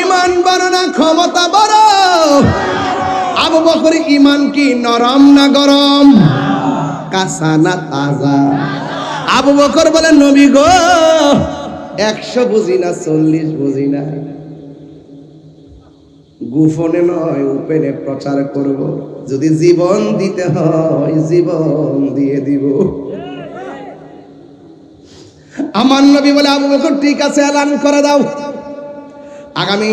ইমান বড় না ক্ষমতা বড়? আবু বকর ইমান কি নরম না গরম, কাঁচা না তাজা? আবু বকর বলে নবী গো 100 বুঝি না 40 বুঝি না, গোপনে নয় ওপেনে প্রচার করব, যদি জীবন দিতে হয় জীবন দিয়ে দিব। আমার নবী বলে আবু বকর ঠিক আছে এলান করে দাও, আগামী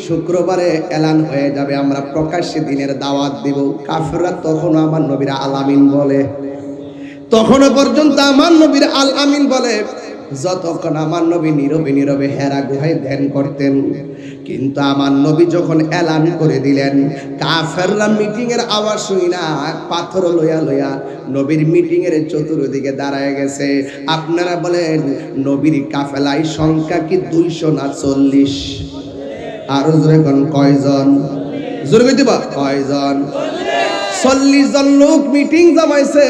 শুক্রবারে এলান হয়ে যাবে, আমরা প্রকাশ্যে দিনের দাওয়াত দিব। কাফেররা তখনও আমার নবীর আল আমিন বলে, তখনও পর্যন্ত আমার নবীর আল আমিন বলে, যতক্ষণ আমার নবী নীরবে নীরবে হেরা গুহায় ধ্যান করতেন। কিন্তু আমার নবী যখন এলান করে দিলেন, কাফেররা মিটিং এর আওয়াজ শুই না পাথর লইয়া লইয়া নবীর মিটিং এর চতুর্দিকে দাঁড়ায় গেছে। আপনারা বলেন নবীর কাফেলায় সংখ্যা কি 200 না 40? আরো জোরে কোন কয়জন? জোরে কইতে বা কয়জন? 40 জন লোক মিটিং জমাইছে।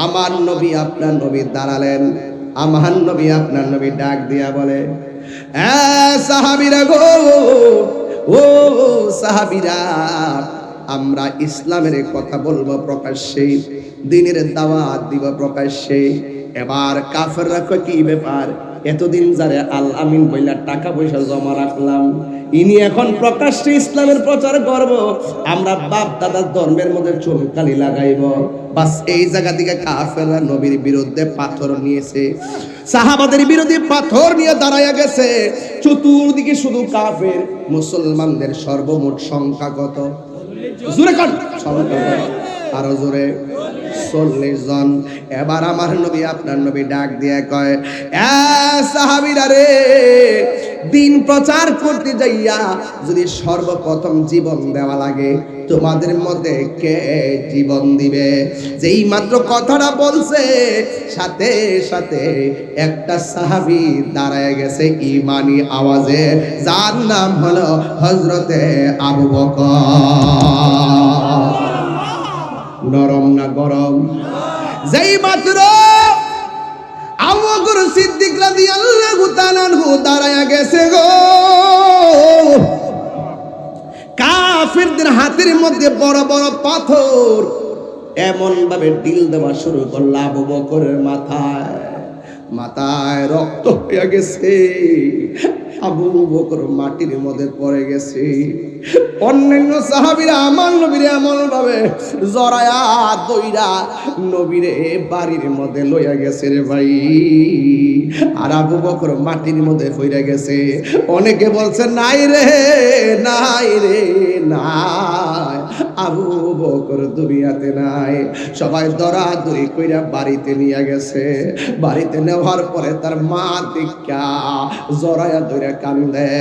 আমার নবী আপনার নবী দাঁড়ালেন, আমার নবী আপনার নবী ডাক দিয়া বলে, সাহাবীরা গো, ও সাহাবীরা, আমরা ইসলামের কথা বলবো প্রকাশ্যে, দ্বীনের দাওয়াত দিব প্রকাশ্যে। এবার কাফেররা কয় কি ব্যাপার, এতদিন যারে আল আমিন বইলা টাকা পয়সা জমা রাখলাম, ইনি এখন প্রকাশ্যে ইসলামের প্রচার করব, আমরা বাপ দাদার ধর্মের মধ্যে চুনকালি লাগাইব। বাস এই জায়গা থেকে কাফেররা নবীর বিরুদ্ধে পাথর নিয়েছে, সাহাবাদের বিরুদ্ধে পাথর নিয়ে দাঁড়ায়া গেছে। চতুর্দিকে শুধু কাফের, মুসলমানদের সর্বমোট সংখ্যা কত? জোরে কোন সংখ্যা? আরো জোরে 40 জন। এবার আমার নবী আপনার নবী ডাক দিয়ে কয়, সাহাবীরা রে, দিন প্রচার করতে যাইয়া যদি সর্বপ্রথম জীবন দেওয়া লাগে, তোমাদের মধ্যে কে জীবন দিবে? যেই মাত্র কথাটা বলছে সাথে সাথে একটা সাহাবী দাঁড়ায় গেছে ঈমানি আওয়াজে, যার নাম হলো হযরতে আবু বকর। নরম না গরম? যেই মাত্র আবু বকর সিদ্দিক রাদিয়াল্লাহু তাআলা আনহু দাঁড়ায়া গেছে গো, কাফিরদের হাতের মধ্যে বড় বড় পাথর এমন ভাবে ঢিল দেওয়া শুরু করল আবু বকরের মাথায়, মাথায় রক্ত হয়ে গেছে। আবু বকর মাটির মধ্যে পড়ে গেছে। অন্যান্য সাহাবীরা আমার নবীরে এমন ভাবে জড়ায়া দইরা নবীরে বাড়ির মধ্যে লইয়া গেছে রে ভাই, আর আবু বকর মাটির মধ্যে পড়ে গেছে। অনেকে বলছে নাই রে নাই রে নাই, আবু বকর দুনিয়াতে নাই। সবাই দরাদরি কইরা বাড়িতে নিয়ে গেছে। বাড়িতে নেওয়ার পরে তার মা দেখা জড়ায়া ধরে কান্দে,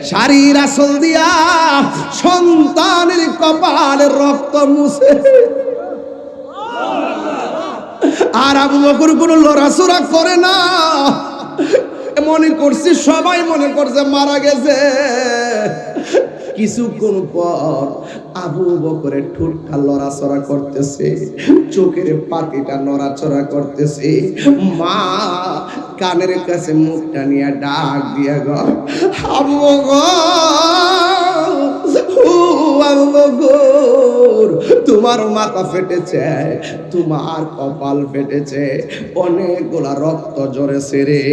শাড়ির আঁচল দিয়া সন্তানের কপালে রক্ত মুছে। আর আবু বকর কোনো লড়াচড়া করে না, মনে করছি সবাই মনে করছে মারা গেছে। কিছুক্ষণ পর আবু বকরের ঠোঁটটা লড়াচড়া করতেছে, চোখের পাতিটা নড়াচড়া করতেছে। মা কানের কাছে মুখটা নিয়ে ডাক দিয়া গো, আবু বকর, তোমার মাথা ফেটেছে, তোমার কপাল ফেটেছে, অনেকগুলা রক্ত ঝরেছে রে।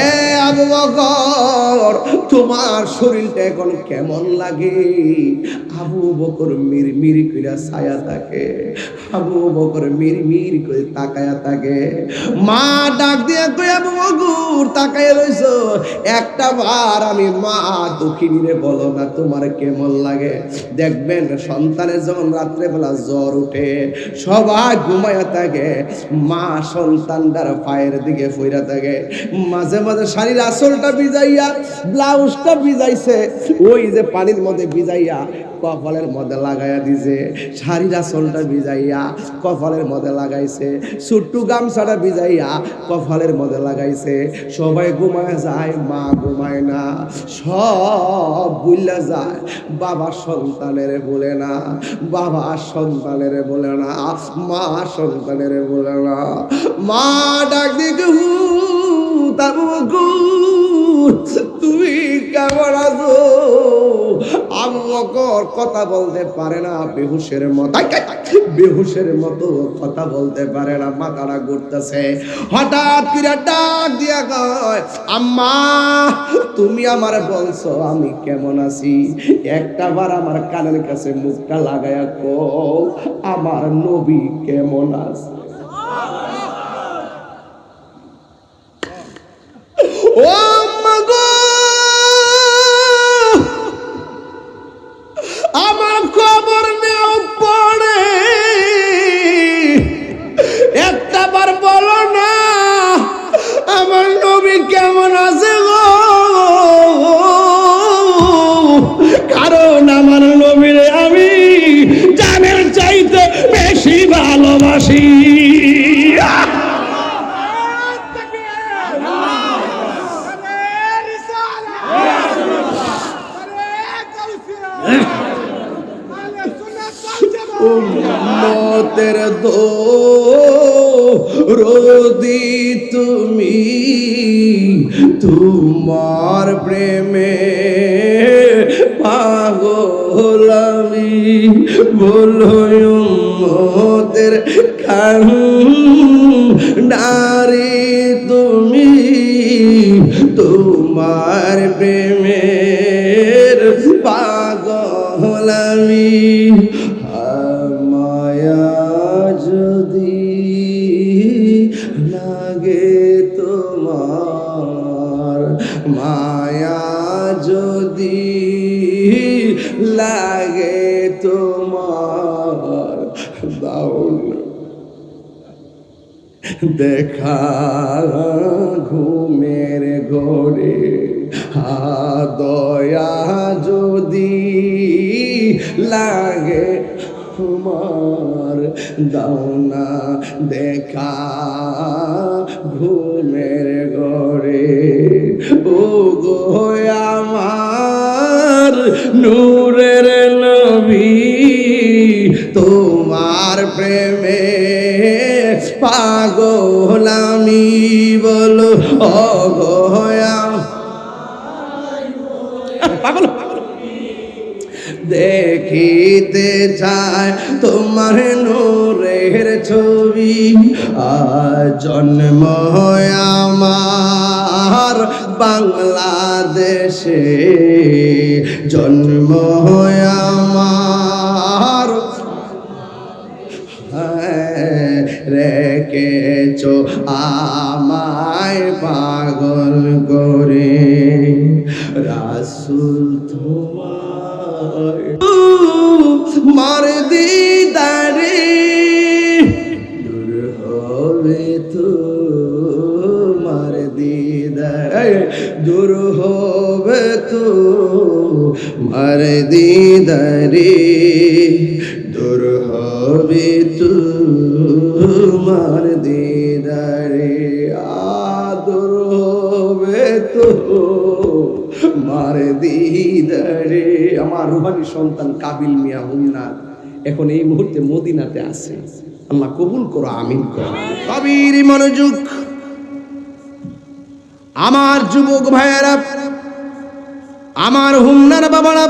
এ আবু বকর, তোমার শরীরটা এখন কেমন লাগে? আবু বকর মিরমির করে ছায়া থাকে, আবু বকর মিরমির করে তাকায়া থাকে। মা ডাক দিয়ে কই, আবু বকর তাকায়া রইছো, একটা বার আমি মা দুঃখিনী রে বলো না তোমার কেমন লাগে? দেখবেন সন্তানের যখন রাত্রে বেলা জ্বর উঠে সবাই ঘুমায়া থাকে, মা সন্তানটার পায়ের দিকে ফইরা থাকে। মাঝে মাঝে শাড়ির আঁচলটা ভিজাইয়া ব্লাউজটা ভিজাইছে, ওই যে পানির মধ্যে ভিজাইয়া কপালের মধ্যে লাগাইয়া দিছে, শাড়ির আঁচলটা ভিজাইয়া কপালের মধ্যে লাগাইছে, ছোট্টু গামছাটা ভিজাইয়া কপালের মধ্যে লাগাইছে। সবাই ঘুমায় যায়, মা ঘুমায় না, সব ভুইলা যায়। বাবা সন্তানের বলে না, বাবা সন্তানের বলে না, মা সন্তানের বলে না। মা ডাক দিকে, তুমি কেমন আছো? আবু বকর কথা বলতে পারে না, বেহুশের মতো কথা বলতে পারে না, মাথাটা ঘুরতেছে। হঠাৎ করে ডাক দিয়া কয়, আম্মা তুমি আমার বলছো আমি কেমন আছি, একটা বার আমার কানের কাছে মুখটা লাগায়া কও আমার নবী কেমন আছে। ও আম্মা গো, আমার খবর নেও পড়ে, একটা বার বলো না আমার নবী কেমন আছে গো, কারণ আমার নবীরে আমি জানের চাইতে বেশি ভালোবাসি। উম্মতের দরদি তুমি, তোমার প্রেমে পাগল আমি, বলো উম্মতের কান্ডারি তুমি, তোমার প্রেমের পাগল আমি। মায়া যদি লাগে তোমার, মায়া যদি লাগে তোমার, দাও দেখা ঘুমের ঘরে, দয়া যদি লাগে তোমার, দাও না দেখা ঘুমের ঘরে। ও গো আমার নূরের নবী, তোমার প্রেমে পাগল আমি, বলো ও গো পাগল। দেখিতে চায় তোমার নূরের ছবি, জন্ম আমার বাংলাদেশে, জন্ম আমার রেখেছো আমায় পাগল করে, রাসূল তোমার মার দিদারে দূর হবে তো, মার দিদারে দূর হবে তো, মার দিদারে দূর হবে তো, মার দিদারে আদর হবে তো, মার দিদারে। আমার রুহানি সন্তান কাবিল মিয়া হুন্নার এখন এই মুহূর্তে মদিনাতে আছে, আল্লাহ কবুল করো, আমিন করো। কবির মনোযোগ, আমার যুবক ভাইয়েরা, আমার হুন্নার বাবারা,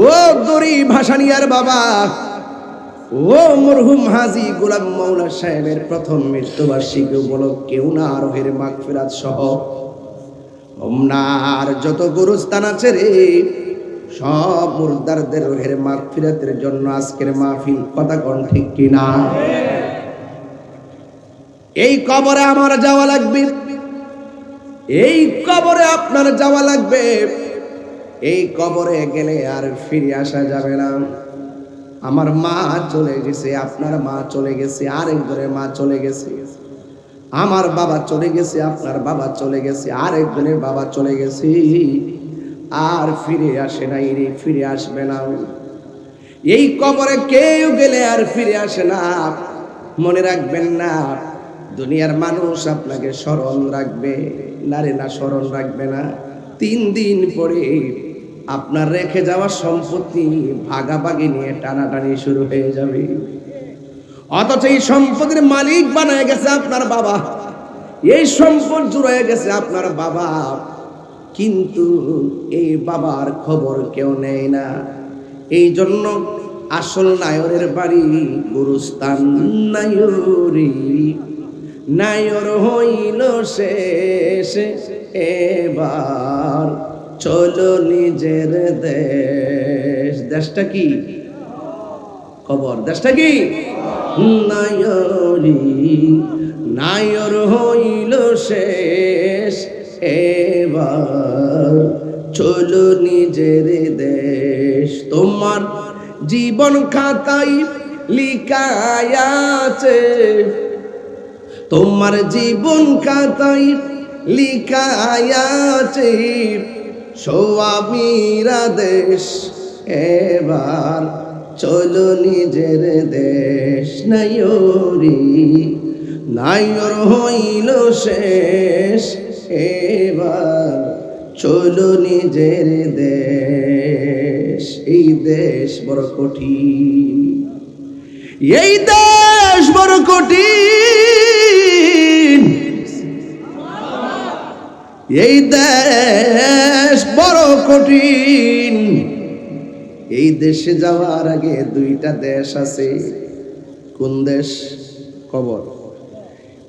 ও গরিব ভাসানিয়ার বাবা, ও মরহুম হাজী গোলাম মাওলা সাহেবের প্রথম মৃত্যুবার্ষিকী উপলক্ষে উনার রুহের মাগফিরাত সহ ওমনার যত গুরুস্থান আছে রে, সব মুর্দারদের রুহের মাগফিরাতের জন্য আজকের মাহফিল। কথা কোন ঠিক কিনা? এই কবরে আমার যাওয়া লাগবে, এই কবরে আপনার যাওয়া লাগবে। এই কবরে গেলে আর ফিরে আসা যাবে না। আমার মা চলে গেছে, আপনার মা চলে গেছে, আরেকজনের মা চলে গেছে, আমার বাবা চলে গেছে, আপনার বাবা চলে গেছে, আরেকজনের বাবা চলে গেছে, আর ফিরে আসে না, ফিরে আসবে না। এই কবরে কেউ গেলে আর ফিরে আসে না। মনে রাখবেন না, দুনিয়ার মানুষ আপনাকে স্মরণ রাখবে না রে, না স্মরণ রাখবে না। 3 দিন পরে আপনার রেখে যাওয়া সম্পত্তি ভাগাভাগি নিয়ে টানাটানি শুরু হয়ে যাবে। অথচ এই সম্পত্তির মালিক বানায় গেছে আপনার বাবা, এই সম্পদ জুড়ে গেছে আপনার বাবা। কিন্তু এই বাবার খবর কেউ নেয় না। এই জন্য আসল নায়রের বাড়ি গুরুস্থান নায়রি, নায়র হইল শেষ, এবার চলো নিজের দেশ। দেশটা কি? খবর। দেশটা কি? নায়রি, নায়র হইল শেষ, এবার চলো নিজের দেশ। তোমার জীবন খাতায় লিখায় আছে, তোমার জীবন খাতায় লিখায় আছে সোয়ামীরা দেশ, এবার চলো নিজের দেশ। নায়রি, নায়র হইল শেষ, এবার চলো নিজের দেশ। এই দেশ বড় কঠিন, এই দেশ বড় কঠিন, এই দেশ বড় কঠিন। এই দেশে যাওয়ার আগে দুইটা দেশ আছে। কোন দেশ? কবর।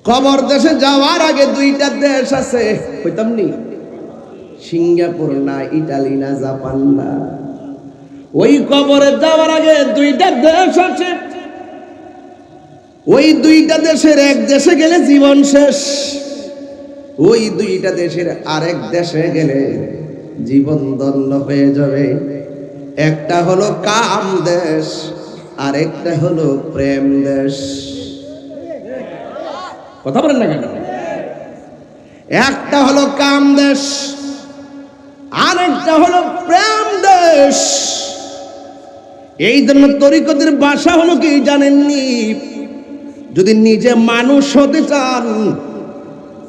কবর দেশে যাওয়ার আগে দুইটা দেশ আছে, কইতাম নি? সিঙ্গাপুর না, ইটালি না, জাপান না। ওই কবরে যাওয়ার আগে দুইটা দেশ আছে। ওই দুইটা দেশের এক দেশে গেলে জীবন শেষ, ওই দুইটা দেশের আরেক দেশে গেলে জীবন ধন্য হয়ে যাবে। একটা হলো কাম দেশ, আরেকটা হলো প্রেম দেশ। কথা বলেন না কেন? একটা হলো কাম দেশ, আরেকটা হলো প্রেম দেশ। এই জন্য তরিকতের ভাষা হলো কি জানেননি? যদি নিজে মানুষ হতে চান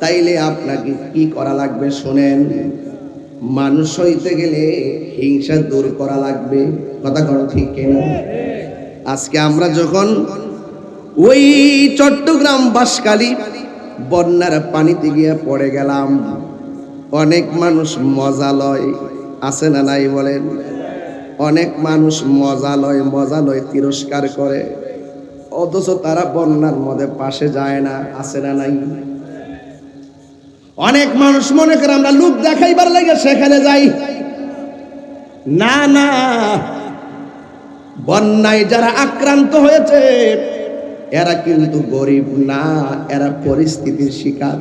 তাইলে আপনাকে কি করা লাগবে শোনেন। মানুষ হইতে গেলে হিংসা দূর করা লাগবে। কথা কর ঠিক কিনা? আজকে আমরা যখন ওই চট্টগ্রাম বাঁশখালী বন্যার পানিতে গিয়ে পড়ে গেলাম, অনেক মানুষ মজা লয়, আছে না নাই বলেন? অনেক মানুষ মজা লয় তিরস্কার করে, অথচ তারা বন্যার মধ্যে পাশে যায় না, আছে না নাই? অনেক মানুষ মনে করে আমরা লোক দেখাইবার লাগে সেখানে যাই। না না, বন্যায় যারা আক্রান্ত হয়েছে এরা কিন্তু গরিব না, এরা পরিস্থিতির শিকার।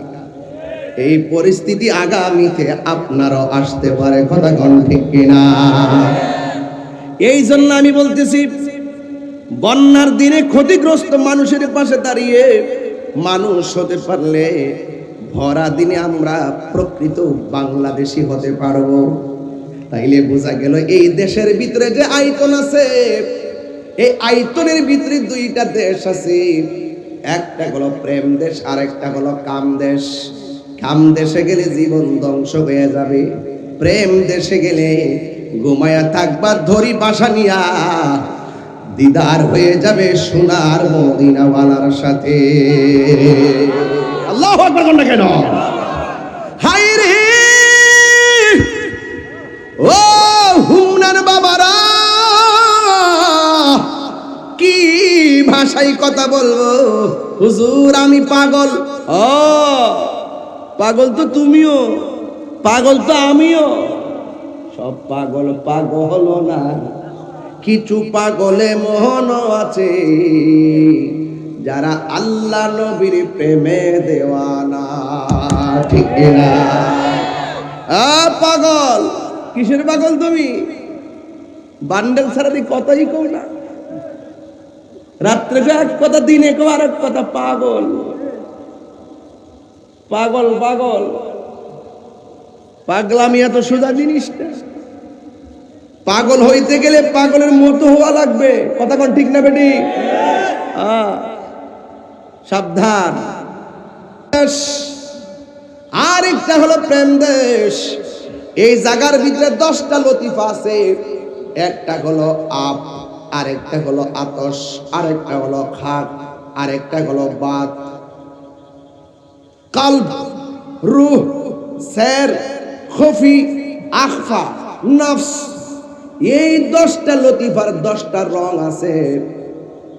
এই পরিস্থিতি আগামীতে আপনারও আসতে পারে। কথা কোন ঠিক কিনা? এই জন্য আমি বলতেছি, বন্যার দিনে ক্ষতিগ্রস্ত মানুষের পাশে দাঁড়িয়ে মানুষ হতে পারলে ভরা দিনে আমরা প্রকৃত বাংলাদেশী হতে পারবো। তাইলে বোঝা গেল এই দেশের ভিতরে যে আয়তন আছে, এই আয়তনের ভিতরে দুইটা দেশ আছে। একটা হলো প্রেম দেশ, আর একটা হলো কাম দেশ। কাম দেশে গেলে জীবন ধ্বংস হয়ে যাবে, প্রেম দেশে গেলে ঘুমায়া থাকবা ধরি বাসা নিয়া, দিদার হয়ে যাবে সোনার মদিনাওয়ালার সাথে। আল্লাহু আকবার কোনটা কেন? হায় রে ও হুমনার বাবারা, কি ভাষায় কথা বলবো? হুজুর আমি পাগল। ও পাগল তো তুমিও, পাগল তো আমিও। সব পাগল পাগল না, কিছু পাগলে মোহন আছে যারা আল্লাহ নবীর প্রেমে দেওয়ানা। ঠিক না? পাগল কিসের পাগল তুমি? বান্ডেল ছাড়া কথাই কও না, রাত্রে এক কথা, দিনে কেউ আর এক কথা। পাগল পাগল পাগল পাগলামি এত সোজা জিনিসটা। পাগল হইতে গেলে পাগলের মতো হওয়া লাগবে। কথা কোন ঠিক না বেটি? সাবধান। আর একটা হলো প্রেম দেশ। এই জায়গার ভিতরে 10টা লতিফা আছে। একটা হলো আপ, আরেকটা হলো আতশ, আরেকটা হলো খাক, আরেকটা হলো বাত। কলব, রূহ, সের, খফি, আখফা, নফস, এই 10টা লতিফার 10টা রং আছে।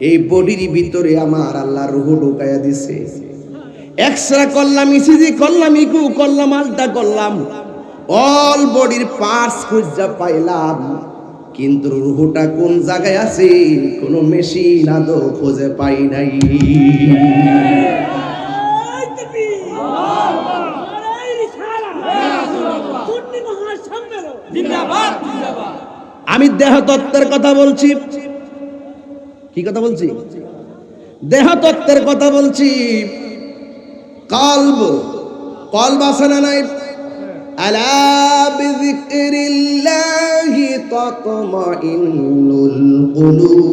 এই বডির ভিতরে আমার আল্লাহ রূহ ঢুকাইয়া দিছে। এক্সরে করলাম, ইসিজি করলাম, ইকু করলাম, আলটা করলাম, অল বডির পার্টস খুঁজা পাইলাম, কিন্তু রূহটা কোন জায়গায় আছে কোন মেশিন আদৌ খুঁজে পাই নাই। আমি দেহ তত্ত্বের কথা বলছি। কি কথা বলছি? দেহ তত্ত্বের কথা বলছি। কলব, কলব আছে না নাই? আলা বিযিকরিল্লাহি তাতমাইন্নুল কুলুব।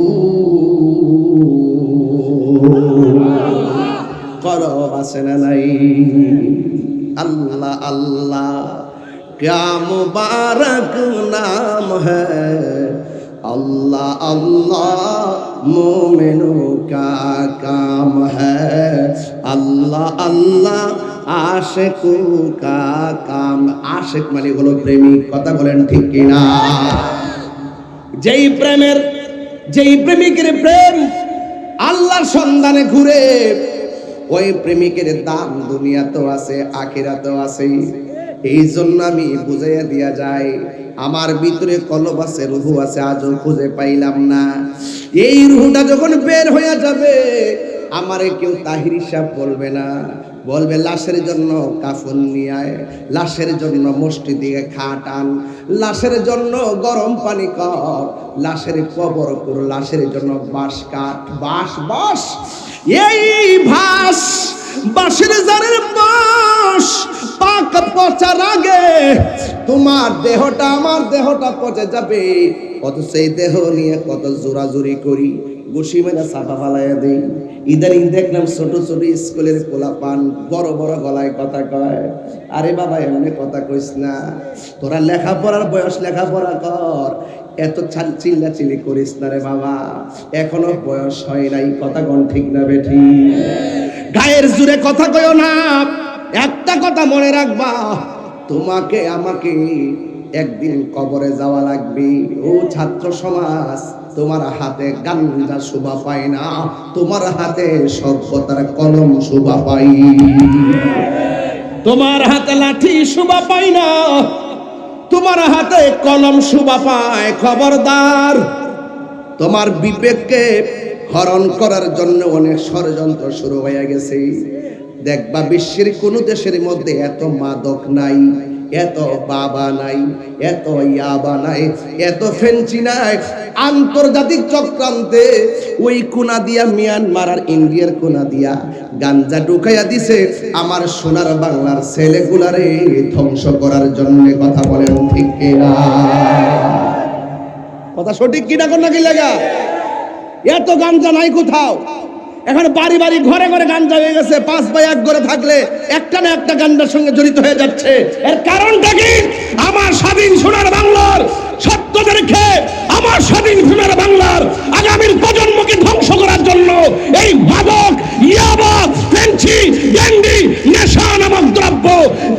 কলব আছে না নাই? আল্লাহ আল্লাহ क्या मुबारक नाम है, अल्लाह अल्लाह मोमिनों का काम है, अल्लाह अल्लाह आशिकों का काम। आशिक মানে হলো প্রেমিক। কথা বলেন ঠিক কি না? যেই প্রেমিকের প্রেম আল্লাহর সন্ধানে ঘুরে, ওই প্রেমিকের দাম দুনিয়াতেও আছে, আখিরাতেও আছে। এই জন্য আমি বুঝাইয়া দিয়া যায়, আমার ভিতরে কলব আছে, রূহ আছে, আজও খুঁজে পাইলাম না। এই রূহটা যখন বের হয়ে যাবে, আমারে কেউ তাহির সাহেব বলবে না, বলবে লাশের জন্য কাফন নিয়ে আয়, লাশের জন্য মসজিদে খাট আন, লাশের জন্য গরম পানি কর, লাশের কবর কর, লাশের জন্য বাঁশ কাঠ, বাঁশ বাঁশ, এই ভাস বাঁশের জারের বাঁশ পাক পচার আগে তোমার দেহটা আমার দেহটা পচে যাবে। কত সেই দেহ নিয়ে কত জোরাজুরি করি, ঘুষি মেরে চাপা ফালাইয়া দিই। ইদানিং দেখলাম ছোট ছোট স্কুলের পোলাপান বড় বড় গলায় কথা কয়। আরে বাবা এমনি কথা কইস না, তোরা লেখাপড়ার বয়স, লেখাপড়া কর, এত চিল্লাচিল্লি করিস না রে বাবা, এখনো বয়স হয় নাই। কথা কোন ঠিক না বেঠি? গায়ের জুড়ে কথা কইও না। একটা কথা মনে রাখবা, তোমাকে আমাকে একদিন কবরে যাওয়া লাগবে। ও ছাত্র সমাজ, তোমার হাতে গাঞ্জা শোভা পায় না, তোমার হাতে সভ্যতার কলম শোভা পাই। তোমার হাতে লাঠি শোভা পায় না, তোমার হাতে কলম শোভা পায়। খবরদার, তোমার বিবেককে হরণ করার জন্য অনেক ষড়যন্ত্র শুরু হয়ে গেছে। দেখবা বিশ্বের কোন দেশের মধ্যে এত মাদক নাই, এত বাবা নাই, এত ইয়াবা নাই, এত ফেন্সি নাই। আন্তর্জাতিক চক্রান্তে ওই কোনা দিয়া মিয়ানমার আর ইন্ডিয়ার কোনা দিয়া গাঞ্জা ঢুকাইয়া দিছে আমার সোনার বাংলার ছেলেগুলারে ধ্বংস করার জন্য। কথা বলেন ঠিক কিনা? কথা সঠিক কিনা কোন নাকি লাগা? এত গাঞ্জা নাই কোথাও। এখন বাড়ি বাড়ি ঘরে ঘরে গাঞ্জা হয়ে গেছে। 5 ভাই এক ঘরে থাকলে একটা না একটা গাঞ্জার সঙ্গে জড়িত হয়ে যাচ্ছে। এর কারণটা কি? আমার স্বাধীন সোনার বাংলার সত্যকে রেখে, আমার স্বাধীন সোনার বাংলার আগামীর প্রজন্মকে ধ্বংস করার জন্য এই মাদক, ইয়াবা, ফেন্সি, গ্যান্ডি, নেশা নামক দ্রব্য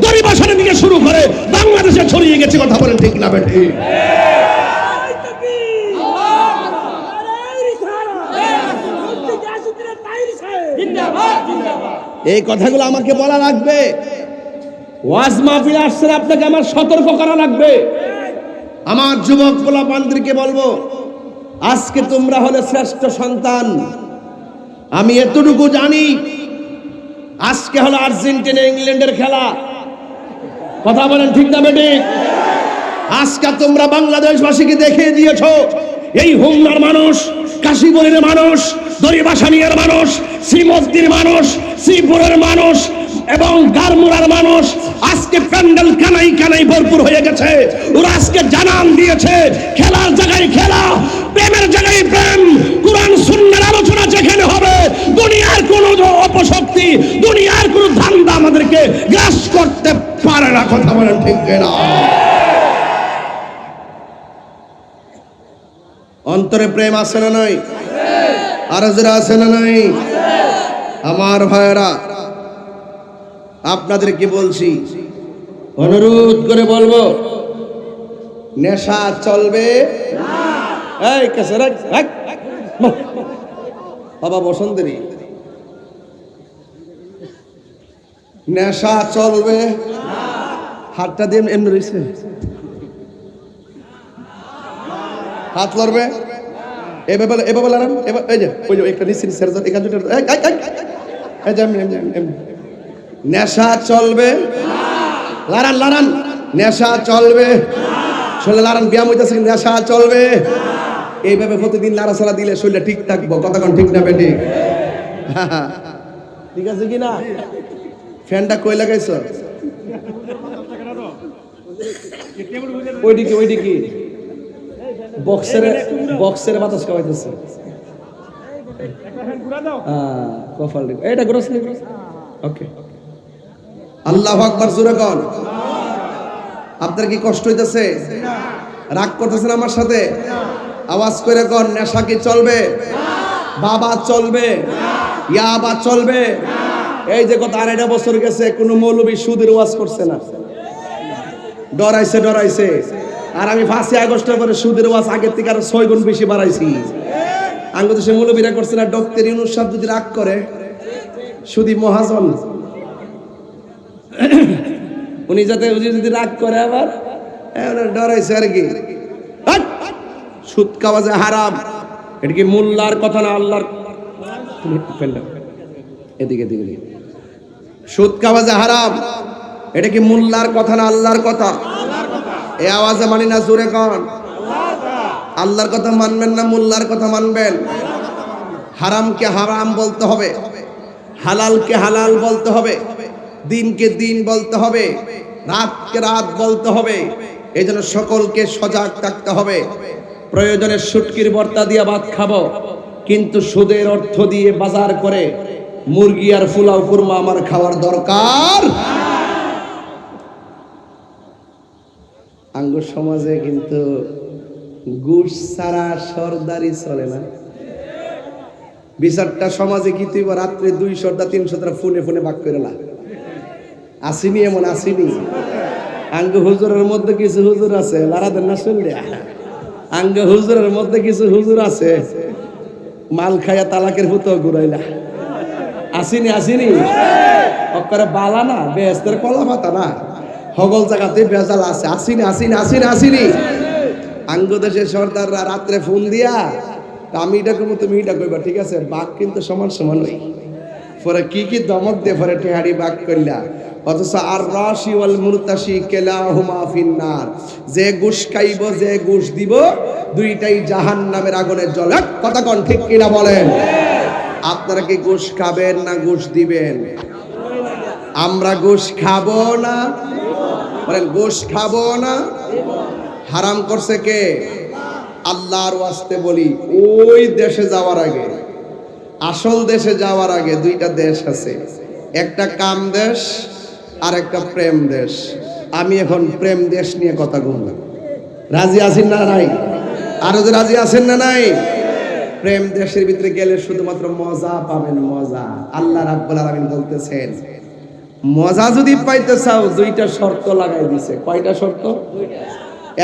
দরিবাসনের দিকে শুরু করে বাংলাদেশে ছড়িয়ে গেছে। কথা বলেন ঠিক না বেঠি? এই কথাগুলো আমাকে বলা লাগবে। ওয়াজ মাহফিল আসছে, আপনাকে আমার সতর্ক করা লাগবে। আমার যুবক পোলাপানদেরকে বলবো, আজকে তোমরা হলে শ্রেষ্ঠ সন্তান। আমি এতটুকু জানি, আজকে হলো আর্জেন্টিনা ইংল্যান্ডের খেলা। কথা বলেন ঠিক না বেটি? আজকে তোমরা বাংলাদেশবাসীকে দেখিয়ে দিয়েছো, এই হোমনার মানুষ, কাশীপুরের মানুষ, দরিবাসানিয়ার মানুষ, শ্রীমদ্দির মানুষ, শ্রীপুরের মানুষ এবং গারমুরার মানুষ আজকে প্যান্ডেল কানাই কানাই ভরপুর হয়ে গেছে। ওরা আজকে জানান দিয়েছে, খেলার জায়গায় খেলা, প্রেমের জায়গায় প্রেম, কোরআন সুন্নাহর আলোচনা যেখানে হবে, দুনিয়ার কোন অপশক্তি, দুনিয়ার কোন ধান্দা আমাদেরকে গ্রাস করতে পারে না। কথা বলেন ঠিক না? অন্তরে প্রেম আছে না নাই? আর যারা আছে না নাই? আমার ভাইরা, আপনাদেরকে বলছি, অনুরোধ করে বলবো, নেশা চলবে না। এই কাছে রাখ, বাবা বসন্তেরই নেশা চলবে। হাতটা দিয়ে এমনি রয়েছে, হাত লড়বে এভাবে লড়ান। এই যে ওই যে একটা নিশ্চিত সেরজন এখান থেকে নেশা চলবে, লড়ান লড়ান, নেশা চলবে। শরীরে লড়ান, ব্যায়াম হইতেছে, নেশা চলবে। এইভাবে প্রতিদিন নাড়াচাড়া দিলে শরীরটা ঠিক থাকবো। কতক্ষণ ঠিক না বেটি? ঠিক আছে কি না? ফ্যানটা কই লাগাইছ? ওইদিকে বক্সের বাতাস খাওয়াইতেছে। কপাল এটা গ্রস নেই। ওকে, আল্লাহু আকবার জোরে কোন। আপনার কি কষ্ট হইতেছে? রাগ করতেছেন আমার সাথে? আওয়াজ করে কোন, নেশা কি চলবে? বাবা চলবে, ইয়াবা চলবে। এই যে গত 2.5 বছর গেছে কোন মৌলবী সুদের ওয়াজ করছে না, ডরাইছে। আর আমি 5 আগস্টের পরে সুদের ওয়াজ আগের থেকে আরো 6 গুণ বেশি বাড়াইছি। আঙ্গ দেশে মৌলবীরা করছে না। ডক্টর ইউনূস সাহেব যদি রাগ করে, সুদী মহাজন উনি যদি রাগ করে আবার ডরাইছে আর কি। সুদ খাওয়া যে হারাম, এটা কি মোল্লার কথা না আল্লাহর? এদিকে সুদ খাওয়া যে হারাম, এটা কি মোল্লার কথা না আল্লাহর কথা? এই আওয়াজে মানি না, জোরে কোন। আল্লাহর কথা মানবেন না মোল্লার কথা মানবেন? হারামকে হারাম বলতে হবে, হালালকে হালাল বলতে হবে, দিনকে দিন বলতে হবে, রাতকে রাত বলতে হবে। এই জন্য সকলকে সজাগ থাকতে হবে। প্রয়োজনে শুটকির ভর্তা দিয়ে ভাত খাবো, কিন্তু সুদের অর্থ দিয়ে বাজার করে মুরগি আর ফুলাও কুরমা আমার খাওয়ার দরকার। আঙ্গ সমাজে কিন্তু ঘুষ ছাড়া সরদারি চলে না। বিচারটা সমাজে কি তুই রাত্রে 200টা 300টা ফোনে ভাগ করে না? আসিনি, এমন আসিনি। আঙ্গ হুজুরের মধ্যে কিছু হুজুর আছে, লারাদের না শুনলে, আঙ্গ হুজুরের মধ্যে কিছু হুজুর আছে মাল খাইয়া তালাকের ভূত ঘুরাইলা। আসিনি অক্করে বালা না, বেহেস্তের কলা পাতা না, হগল জায়গাতে বেজাল আছে। আসিনি। আঙ্গ দেশের সর্দাররা রাত্রে ফোন দিয়া, আমি এটা করবো তুমি এটা করবা, ঠিক আছে? বাঘ কিন্তু সমান নই। পরে কি দমক দিয়ে পরে টেহারি বাঘ করলা। অথচ আর রাশি ওয়াল মুরতাশি কেলাহুমা ফিন্নার, যে ঘুষ খাইব যে ঘুষ দিব দুইটাই জাহান্নামের আগুনে জ্বলে। কথা কোন ঠিক কিনা বলেন? আপনারা কি ঘুষ খাবেন না ঘুষ দিবেন? আমরা ঘুষ খাবো না, বলেন ঘুষ খাবো না। হারাম করছে কে? আল্লাহর ওয়াস্তে বলি, ওই দেশে যাওয়ার আগে, আসল দেশে যাওয়ার আগে 2টা দেশ আছে, একটা কাম দেশ আর একটা প্রেম দেশ। আমি এখন প্রেম দেশ নিয়ে কথা বলবো। রাজি আছেন না নাই? আরো যে রাজি আছেন না নাই? প্রেম দেশের ভিতরে গেলে শুধুমাত্র মজা পাবেন, মজা। আল্লাহ রাব্বুল আলামিন বলতেছেন, মজা যদি পাইতে চাও 2টা শর্ত লাগাই দিছে। কয়টা শর্ত?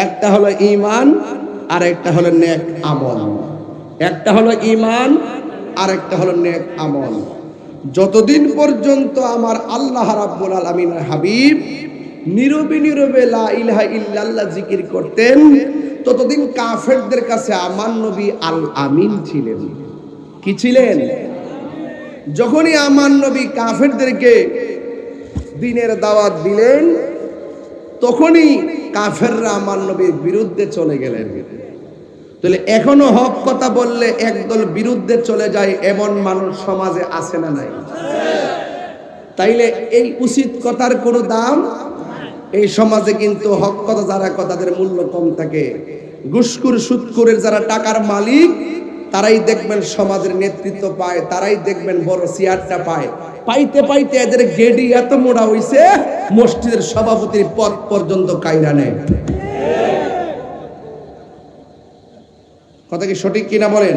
একটা হলো ঈমান আর একটা হলো নেক আমল। একটা হলো ঈমান আর একটা হলো নেক আমল। যতদিন পর্যন্ত আমার আল্লাহ রাব্বুল আলামিনের হাবিব নীরবে লা ইলাহা ইল্লাল্লাহ জিকির করতেন, ততদিন কাফেরদের কাছে আমার নবী আল আমিন ছিলেন। কি ছিলেন? যখনই আমার নবী কাফেরদেরকে দ্বীনের দাওয়াত দিলেন, তখনই কাফেররা আমার নবীর বিরুদ্ধে চলে গেলেন। তাহলে এখনো হক কথা বললে একদল বিরুদ্ধে চলে যায়, এমন মানুষ সমাজে আছে না নাই? তাইলে এই উচিত কথার কোনো দাম এই সমাজে কিন্তু হক কথা যারা কথা তাদের মূল্য কম থাকে। ঘুষখোর সুদখোরের যারা টাকার মালিক তারাই দেখবেন সমাজের নেতৃত্ব পায়, তারাই দেখবেন বড় চেয়ারটা পায়। পাইতে পাইতে এদের গেডি এত মোড়া হইছে, মসজিদের সভাপতির পদ পর্যন্ত কায়রা নেয়। কথা কি সঠিক কিনা বলেন?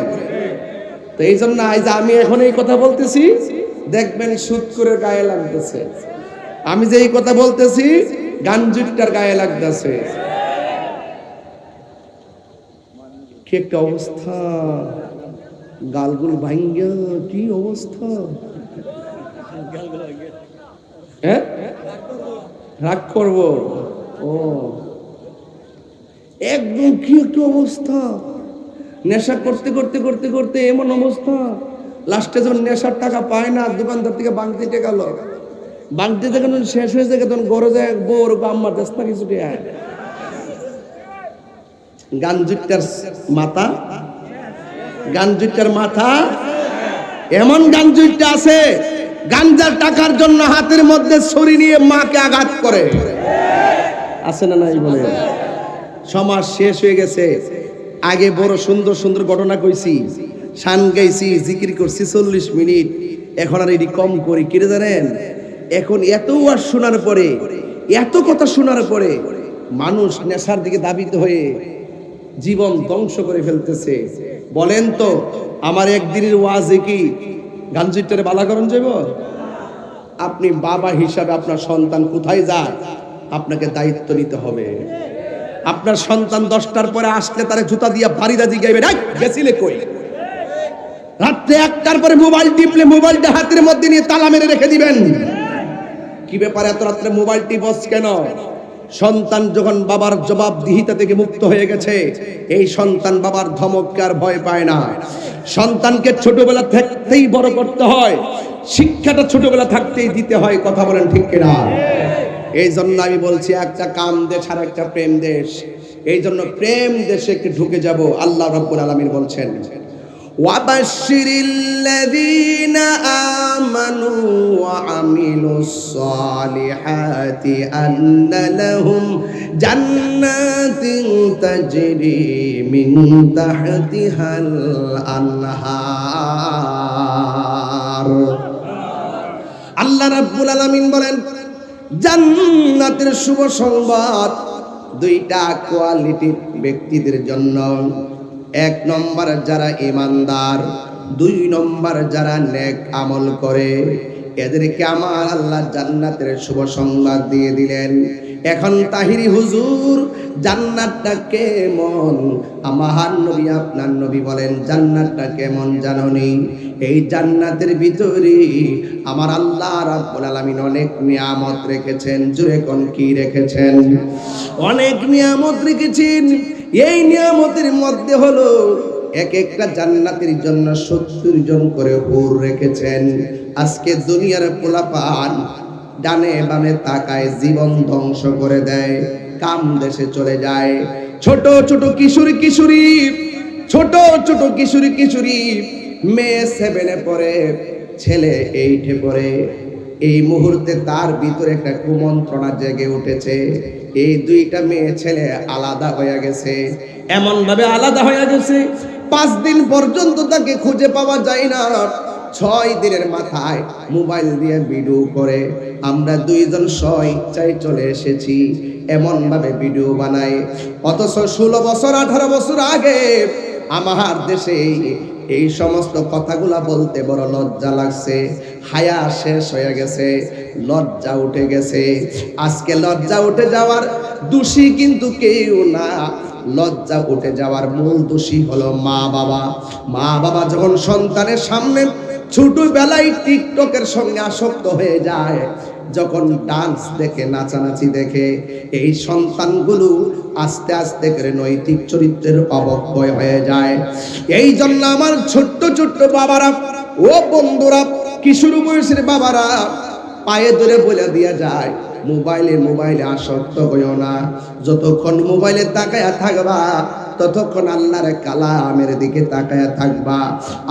তো এই জন্য আজ আমি এখন এই কথা বলতেছি, দেখবেন সুদখোরের গায়ে লাগতেছে। আমি যে এই কথা বলতেছি গাঞ্জুটার গায়ে লাগতেছে। কি একটা অবস্থা, গালগুল ভাঙ্গা, কি অবস্থা। হ্যাঁ, রাগ করবো? ও একদম কি একটা অবস্থা। নেশা করতে করতে করতে করতে এমন অবস্থা, লাস্টে যখন নেশার টাকা পায় না, দোকানদার থেকে বাংতি টেকাল, বাংতি থেকে শেষ হয়ে যায়, তখন গরো যায় বোর আম্মার দেশটা কিছু গাঞ্জুটার মাথা, গাঞ্জুটার মাথা এমন গাঞ্জুটা আছে, গাঞ্জার টাকার জন্য হাতের মধ্যে ছুরি নিয়ে মাকে আঘাত করে। আছে না নাই বলে? সমাজ শেষ হয়ে গেছে। আগে বড় সুন্দর সুন্দর ঘটনা কইছি, শান গাইছি, জিকির করছি 40 মিনিট, এখন আর এটি কম করি। কিরে জানেন, এখন এত ওয়াজ শোনার পরে, এত কথা শোনার পরে মানুষ নেশার দিকে ধাবিত হয়ে জীবন ধ্বংস করে ফেলতেছে। বলেন তো, আমার একদিনের ওয়াজে কি গাঞ্জিটারে বালাকরণ যাইব? আপনি বাবা হিসাবে আপনার সন্তান কোথায় যায়, আপনাকে দায়িত্ব নিতে হবে। আপনার সন্তান 10টার পরে আসলে তারে জুতা দিয়ে বাড়িদা জিগাইবে, গেছিলে কই? রাত্রে 1টার পরে মোবাইল টিপলে মোবাইলটা হাতের মধ্যে নিয়ে তালা মেরে রেখে দিবেন। কি ব্যাপার, এত রাত্রে মোবাইল টিপস কেন? সন্তান যখন বাবার জবাবদিহিতা থেকে মুক্ত হয়ে গেছে, এই সন্তান বাবার ধমককে আর ভয় পায় না। সন্তানকে ছোটবেলা থাকতেই বড় করতে হয়, শিক্ষাটা ছোটবেলা থাকতেই দিতে হয়। কথা বলেন ঠিক কিনা? এই জন্য আমি বলছি, একটা কাম দেশ আর একটা প্রেম দেশ। এই জন্য প্রেম দেশে একটু ঢুকে যাব। আল্লাহ রাব্বুল আলামিন বলছেন, ওয়াবাশশিরিল্লাযীনা আমানু ওয়া আমিলুস সালিহাতি আন্না লাহুম জান্নাতিন তাজরি মিন তাহতিহাল আনহার। আল্লাহ রাব্বুল আলামিন বলেন, জান্নাতের শুভ সংবাদ 2টা কোয়ালিটির ব্যক্তিদের জন্য। 1 নম্বর যারা ঈমানদার, 2 নম্বর যারা নেক আমল করে, এদেরকে আমার আল্লাহ জান্নাতের শুভ সংবাদ দিয়ে দিলেন। এখন তাহিরি হুজুর, জান্নাতটা কেমন? আমার নবী, আপনার নবী বলেন, জান্নাতটা কেমন জানোনি? এই জান্নাতের ভিতরে আমার আল্লাহ রাব্বুল আলামিন অনেক নিয়ামত রেখেছেন। জোরে কোন কি রেখেছেন? অনেক নিয়ামত রেখেছেন। এই নিয়ামতের মধ্যে হলো এক একটা জান্নাতের জন্য 70 জন করে হুর রেখেছেন। আজকে দুনিয়ার পোলাপান ডানে বামে তাকায়, জীবন ধ্বংস করে দেয়, কাম দেশে চলে যায়। ছোট ছোট কিশোরী কিশোরী, ছোট ছোট কিশোরী কিশোরী, মেয়ে 7-এ পড়ে, ছেলে 8-এ পড়ে। এই মুহূর্তে তার ভিতরে একটা কুমন্ত্রণা জেগে উঠেছে। এই 2টা মেয়ে ছেলে আলাদা হয়ে গেছে, এমন ভাবে আলাদা হয়ে গেছে 5 দিন পর্যন্ত তাকে খুঁজে পাওয়া যায় না। 6 দিনের মাথায় মোবাইল দিয়ে ভিডিও করে, আমরা 2 জন স্বেচ্ছায় চলে এসেছি, এমন ভাবে ভিডিও বানায়। অথচ 16 বছর 18 বছর আগে আমার দেশে এই সমস্ত কথাগুলা বলতে বড় লজ্জা লাগছে। হায়া শেষ হয়ে গেছে, লজ্জা উঠে গেছে। আজকে লজ্জা উঠে যাওয়ার দোষী কিন্তু কেউ না, লজ্জা উঠে যাওয়ার মূল দোষী হলো মা বাবা। মা বাবা যখন সন্তানের সামনে ছোটবেলায় টিকটকের সঙ্গে আসক্ত হয়ে যায়, যখন ডান্স দেখে, নাচানাচি দেখে, এই সন্তানগুলো আস্তে আস্তে করে নৈতিক চরিত্রের অবক্ষয় হয়ে যায়। এই জন্য আমার ছোট্ট ছোট্ট বাবারা, ও বন্ধুরা, কিশোর বয়সের বাবারা, পায়ে ধরে বলে দিয়া যায়, মোবাইলে আসক্ত হইও না। যতক্ষণ মোবাইলে তাকায়া থাকবা, ততক্ষণ আল্লাহর কালামের দিকে তাকায়া থাকবা,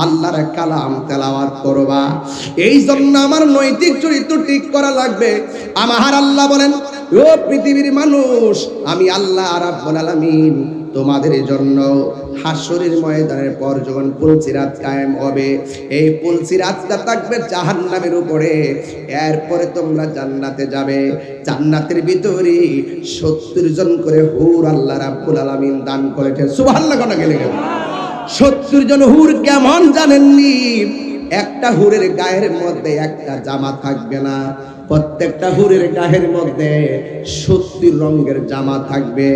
আল্লাহর কালাম তেলাওয়াত করবা। এই জন্য আমার নৈতিক চরিত্র ঠিক করা লাগবে। আমার আল্লাহ বলেন, ও পৃথিবীর মানুষ, আমি আল্লাহ রাব্বুল আলামিন তোমাদের জন্য হাসরের ময়দানের পর যখন পুলসিরাত কায়েম হবে, এই পুলসিরাতটা থাকবে জাহান্নামের উপরে। এরপরে তোমরা জান্নাতে যাবে। জান্নাতের ভিতরে 70 জন করে হুর আল্লাহ রাব্বুল আলামিন দান করেছেন। সুবহানাল্লাহ। কোনা গেলে 70 জন হুর কেমন জানেননি? একটা হুরের গায়ের মধ্যে একটা জামা থাকবে না, প্রত্যেকটা হুরের গায়ের মধ্যে 70 রঙের জামা থাকবে।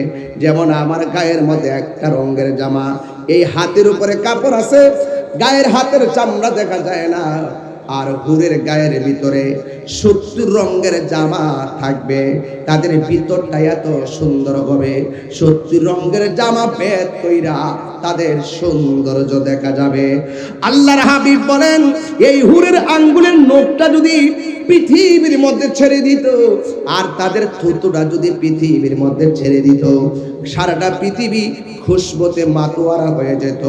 যেমন আমার গায়ের মধ্যে একটা রঙের জামা, এই হাতের উপরে কাপড় আছে, গায়ের হাতের চামড়া দেখা যায় না। আর হুরের গায়ের ভিতরে 70 রঙের জামা থাকবে, তাদের ভিতরটা এত সুন্দর হবে। 70 রঙের জামা পেট কইরা তাদের সৌন্দর্য দেখা যাবে। আল্লাহর হাবিব বলেন, এই হুরের আঙ্গুলের নখটা যদি পৃথিবীর মধ্যে ছেড়ে দিত, আর তাদের থুতুটা যদি পৃথিবীর মধ্যে ছেড়ে দিত, সারাটা পৃথিবী খুশবুতে মাতোয়ারা হয়ে যেত।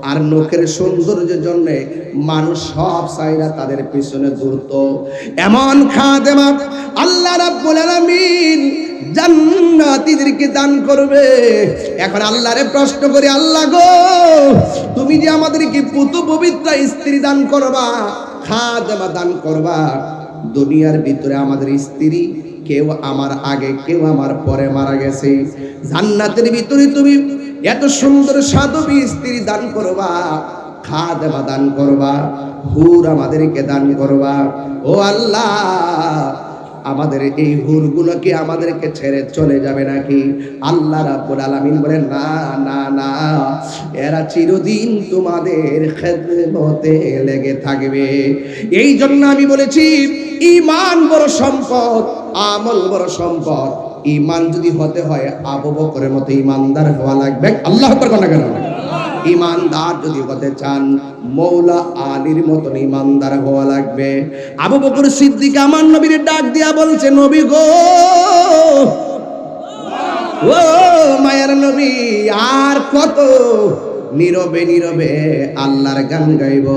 আর নখের সৌন্দর্যের জন্য মানুষ সব সাইরা তাদের পিছনে দৌড়ত। এমন খাদেমা আল্লাহ রাব্বুল আলামিন জান্নাতীদেরকে দান করবে। এখন আল্লাহরে প্রশ্ন করি, আল্লাহ গো, তুমি যে আমাদেরকে পুত পবিত্র স্ত্রী দান করবা, খাদেমা দান করবা, দুনিয়ার ভিতরে আমাদের স্ত্রী কেউ আমার আগে কেউ আমার পরে মারা গেছে, জান্নাতের ভিতরে তুমি এত সুন্দর সাধবী স্ত্রী দান করবা, খাদেমা দান করবা, হুর আমাদেরকে দান করবা। ও আল্লাহ, আমাদের এই হুরগুলোকে আমাদেরকে ছেড়ে চলে যাবে নাকি? আল্লাহ রাব্বুল আলামিন বলেন, না না না, এরা চিরদিন তোমাদের খেদমতে লেগে থাকবে। এই জন্য আমি বলেছি, ঈমান বড় সম্পদ, আমল বড় সম্পদ। ঈমান যদি হতে হয় আবু বকরের মতো ঈমানদার হওয়া লাগবে। আল্লাহু আকবার না কেন? ঈমানদার যদি হতে চান মৌলা আলীর মতন ঈমানদার হওয়া লাগবে। আবু বকর সিদ্দিক আমার নবীর ডাক দিয়া বলছে, নবী গো, ও মায়ের নবী, আর কত নীরবে নীরবে আল্লাহর গান গাইব?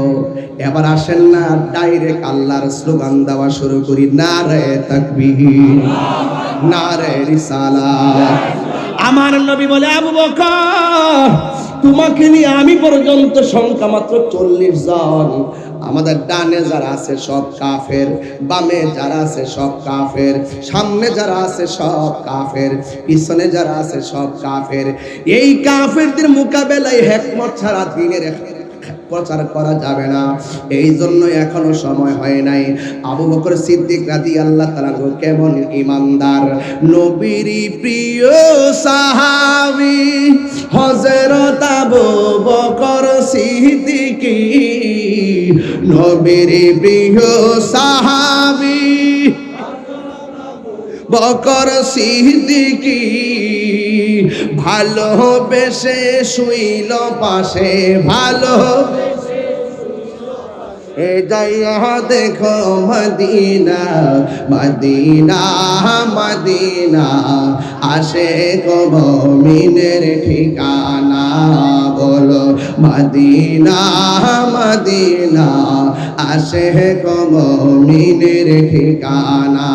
এবার আসেন না ডাইরেক্ট আল্লাহর স্লোগান দেওয়া শুরু করি, নারে তাকবীর, নারে রিসালাত। আমার নবী বলে, আবু বকর, তোমাকে নিয়ে আমি পর্যন্ত সংখ্যা মাত্র 40 জন। আমাদের ডানে যারা আছে সব কাফের, বামে যারা আছে সব কাফের, সামনে যারা আছে সব কাফের, পিছনে যারা আছে সব কাফের। এই কাফেরদের মোকাবেলায় হিকমত ছাড়া দ্বীনের প্রচার করা যাবে না। এই জন্য এখনো সময় হয় নাই। আবু বকর সিদ্দিক রাদিয়াল্লাহু তাআলা কেমন ঈমানদার, নবীর প্রিয় সাহাবী হযরত আবু বকর সিদ্দিক, নবীর প্রিয় সাহাবী বকর সিদ্দিক, ভালোবেসে শুইল পাশে, ভালোবেসে এ যাইয়া দেখো মদিনা, মদিনা মদিনা, আশিক মুমিনের ঠিকানা। বলো মদিনা মদিনা, আশিক মুমিনের ঠিকানা।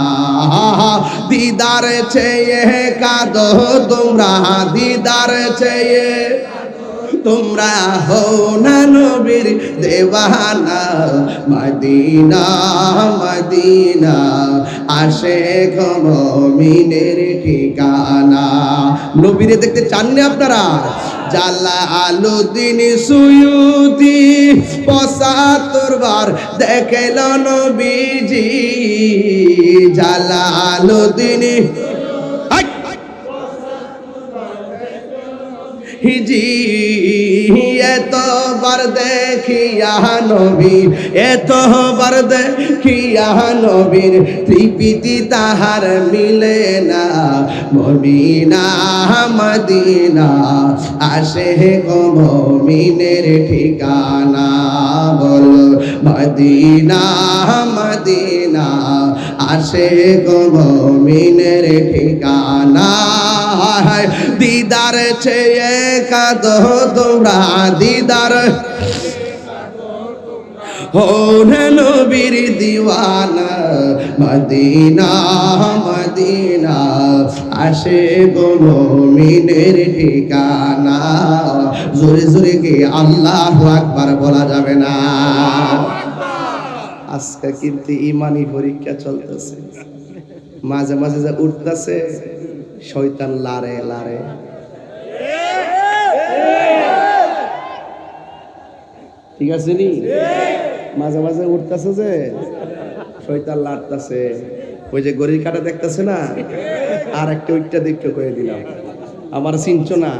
দিদার চেয়ে কাঁদো তোমরা, দিদার চেয়ে তোমরা হও না নবীর দেওয়ানা, মদিনা মদিনা, আশিক মুমিনের ঠিকানা। নবীরে দেখতে চাননি আপনারা? জালালউদ্দিন সুয়ুতি ৭৫ বার দেখল নবীজি, জালালউদ্দিন হিজি এতবার দেখিয়া নবী, এতবার দেখিয়া নবীর তৃপ্তি তাহার মিলে না, মদিনা মদিনা, আশিক মুমিনের ঠিকানা। বল মদিনা মদিনা, আশিক মুমিনের ঠিকানা। দিদার চেয়ে কাঁদো তোমরা, দিদার হো নবীর দিওয়ানা, মদিনা মদিনা, আশিক মুমিনের ঠিকানা। জোরে জোরে কি আল্লাহু আকবার বলা যাবে না? আজকে কিন্তু ইমানি পরীক্ষা চলতেছে, মাঝে মাঝে যা উঠতেছে শয়তান লারে লারে। ঠিক আছে নি? মাঝে মাঝে উঠতেছে যে শয়তান লাড়তাছে, ওই যে গড়ির কাটা দেখতেছে না, আর একটা ওইটা দেখতে করে দিলাম, আমার চিনছ না,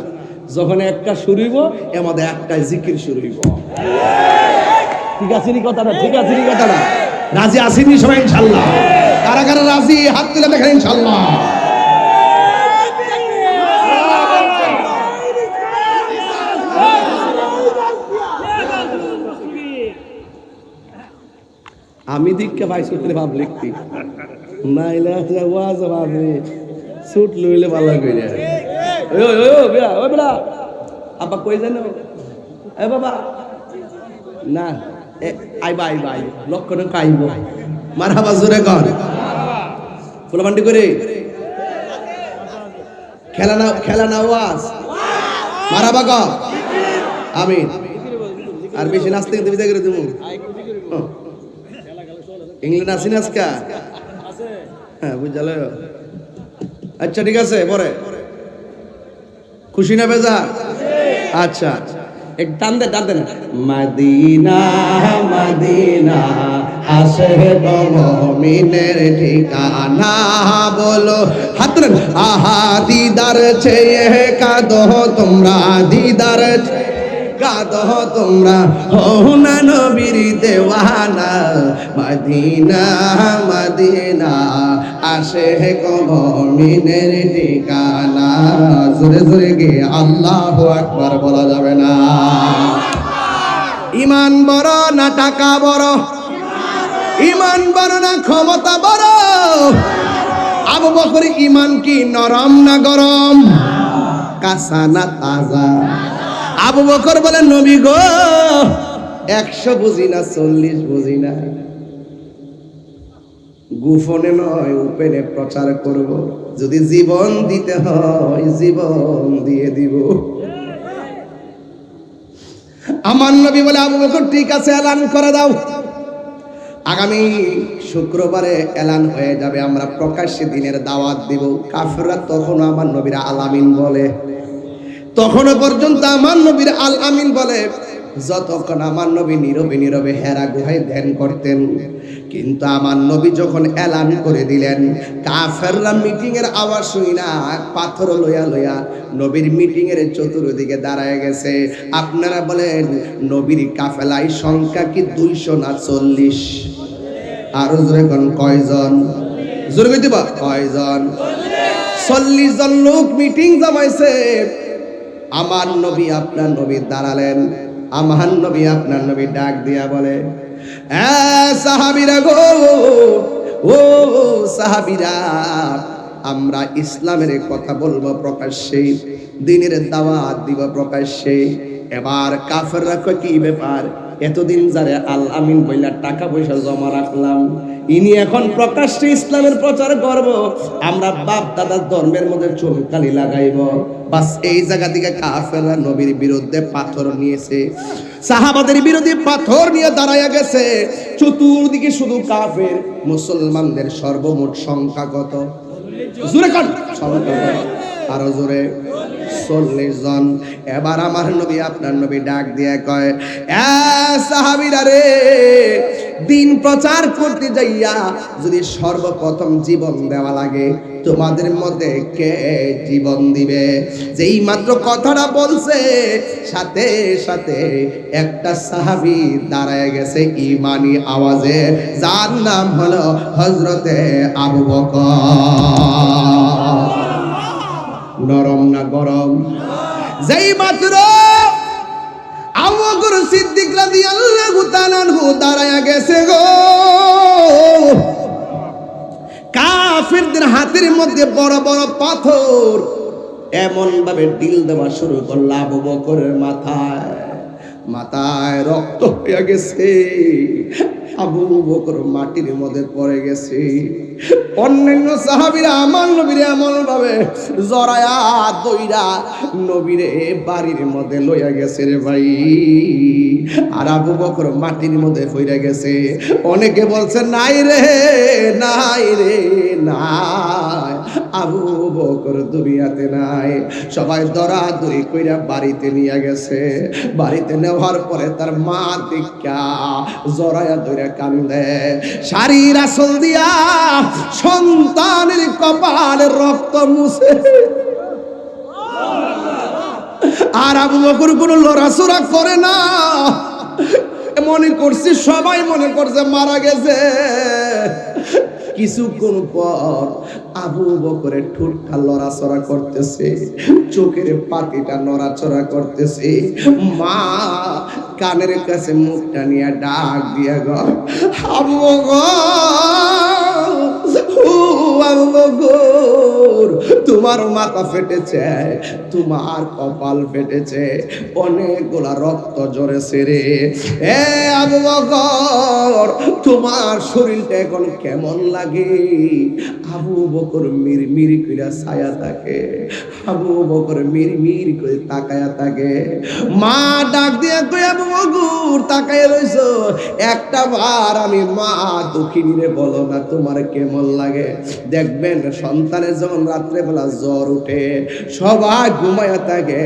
যখন একটা শুরু হইব আমাদের একটা জিকির শুরু হইব। ঠিক আছে নি কথাটা? ঠিক আছে নি কথাটা? রাজি আসেনি সবাই ইনশাল্লাহ? কারা কারা রাজি হাত তুলে দেখেন ইনশাল্লাহ। আমি দিককে ভাই সূত্রে ভাব লিখতি নাইলে ওয়াজ ভাবি সুট লইলে ভালো করে। ওই বেড়া আব্বা কই জানো? এ বাবা না আইবা আইবা আইব লক্ষণ কাইব মারহাবা জোরে কর ফুলাবান্ডি করে খেলা না ওয়াজ মারহাবা ক আমিন। আর বেশি নাচতে কিন্তু বিদায় করে দেবো। ইংল্যান্ড আসিনি আজকে? হ্যাঁ বুঝাল। আচ্ছা ঠিক আছে, পরে খুশি না বেজা? আচ্ছা এক টান দে টান দেন। মদিনা মদিনা আসে গো মুমিনের ঠিকানা, বলো হাত তুলেন। আহা দিদার চেয়ে কাঁদো তোমরা, দিদার কাঁদো তোমরা, হো না নবীর দেওয়ানা। মদিনা মদিনা আসে গো মুমিনের ঠিকানা। জোরে জোরে গে আল্লাহু আকবার বলা যাবে না? ইমান বড় না টাকা বড়? ইমান বড় না ক্ষমতা বড়? আবু বকর ইমান কি নরম না গরম, কাঁচা না তাজা? আবু বকর বলে নবী গো 100 বুঝি না 40 বুঝি না, গোপনে নয় ওপেনে প্রচার করব, যদি জীবন দিতে হয় জীবন দিয়ে দিব। আমার নবী বলে আবু বকর ঠিক আছে এলান করে দাও, আগামী শুক্রবারে এলান হয়ে যাবে, আমরা প্রকাশ্যে দিনের দাওয়াত দিব। কাফেররা তখনও আমার নবীর আল আমিন বলে, তখনও পর্যন্ত আমার নবীর আল আমিন বলে, যতক্ষণ আমার নবী নীরবে নীরবে হেরা গুহায় ধ্যান করতেন। কিন্তু আমার নবী যখন এলান করে দিলেন, কাফেররা মিটিং এর আওয়াজ শুই না পাথর লইয়া লইয়া নবীর মিটিং এর চতুর্দিকে দাঁড়ায় গেছে। আপনারা বলেন নবীর কাফেলায় সংখ্যা কি 200 না 40? আরো জোরে কোন কয়জন? জোরে কইতে বা কয়জন? 40 জন লোক মিটিং জমাইছে। আমার নবী আপনার নবী দাঁড়ালেন, আমার নবী আপনার নবী ডাক দিয়া বলে, সাহাবীরা গো, ও সাহাবীরা, আমরা ইসলামের কথা বলবো প্রকাশ্যে, দ্বীনের দাওয়াত দিব প্রকাশ্যে। এবার কাফেররা কয় কি ব্যাপার, এতদিন যারে আল আমিন বইলা টাকা পয়সা জমা রাখলাম, ইনি এখন প্রকাশ্যে ইসলামের প্রচার করব, আমরা বাপ দাদার ধর্মের মধ্যে চুনকালি লাগাইব। বাস এই জায়গা থেকে কাফেররা নবীর বিরুদ্ধে পাথর নিয়েছে, সাহাবাদের বিরুদ্ধে পাথর নিয়ে দাঁড়ায়া গেছে। চতুর্দিকে শুধু কাফের, মুসলমানদের সর্বমোট সংখ্যা কত? জোরে কর সংখ্যা কত? আরো জোরে 40 জন। এবার আমার নবী আপনার নবী ডাক দিয়ে কয়, সাহাবীরা রে, দিন প্রচার করতে যাইয়া যদি সর্বপ্রথম জীবন দেওয়া লাগে, তোমাদের মধ্যে কে জীবন দিবে? যেই মাত্র কথাটা বলছে, সাথে সাথে একটা সাহাবী দাঁড়ায় গেছে ঈমানি আওয়াজে, যার নাম হলো হযরতে আবু বকর। নরম না গরম? যেই মাত্র আবু বকর সিদ্দিক রাদিয়াল্লাহু তাআলা আনহু দাঁড়ায়া গেছে গো, কাফেরদের হাতের মধ্যে বড় বড় পাথর এমন ভাবে ঢিল দেওয়া শুরু করল আবু বকরের মাথায়, মাথায় রক্ত হয়ে গেছে। আবু বকর মাটির মধ্যে পড়ে গেছে। অন্যান্য সাহাবীরা আমার নবীরে এমন ভাবে জড়ায়া দইরা নবীরে বাড়ির মধ্যে লইয়া গেছে রে ভাই। আর আবু বকর মাটির মধ্যে পড়ে গেছে। অনেকে বলছে নাই রে নাই রে নাই, আবু বকর দুনিয়াতে নাই। সবাই দরাদরি কইরা বাড়িতে নিয়ে গেছে। বাড়িতে নেওয়ার পরে তার মা দিকা জড়ায়া ধরে কান্দে, শাড়ির আঁচল দিয়া সন্তানের কপালে রক্ত মুছে। আর আবু বকর কোনো লড়াচড়া করে না। মনে করছি সবাই মনে করছে মারা গেছে। কিছুক্ষণ পর আবু বকরের ঠোঁটটা লড়াচড়া করতেছে, চোখের পাতিটা নড়াচড়া করতেছে। মা কানের কাছে মুখটা নিয়ে ডাক দিয়া গো, আবু বকর, তোমার মাথা ফেটেছে, তোমার কপাল ফেটেছে, অনেকগুলা রক্ত ঝরেছে রে। এ আবু বকর, তোমার শরীরটা এখন কেমন লাগে? আবু বকর মিরমির করে ছায়া থাকে, আবু বকর মিরমির করে তাকায়া থাকে। মা ডাক দিয়ে কই, আবু বকর তাকায়া রইছো, একটা বার আমি মা দুঃখিনী রে বলো না তোমার কেমন লাগে? দেখবেন সন্তানের যখন রাত্রেবেলা জ্বর উঠে সবাই ঘুমায়া থাকে,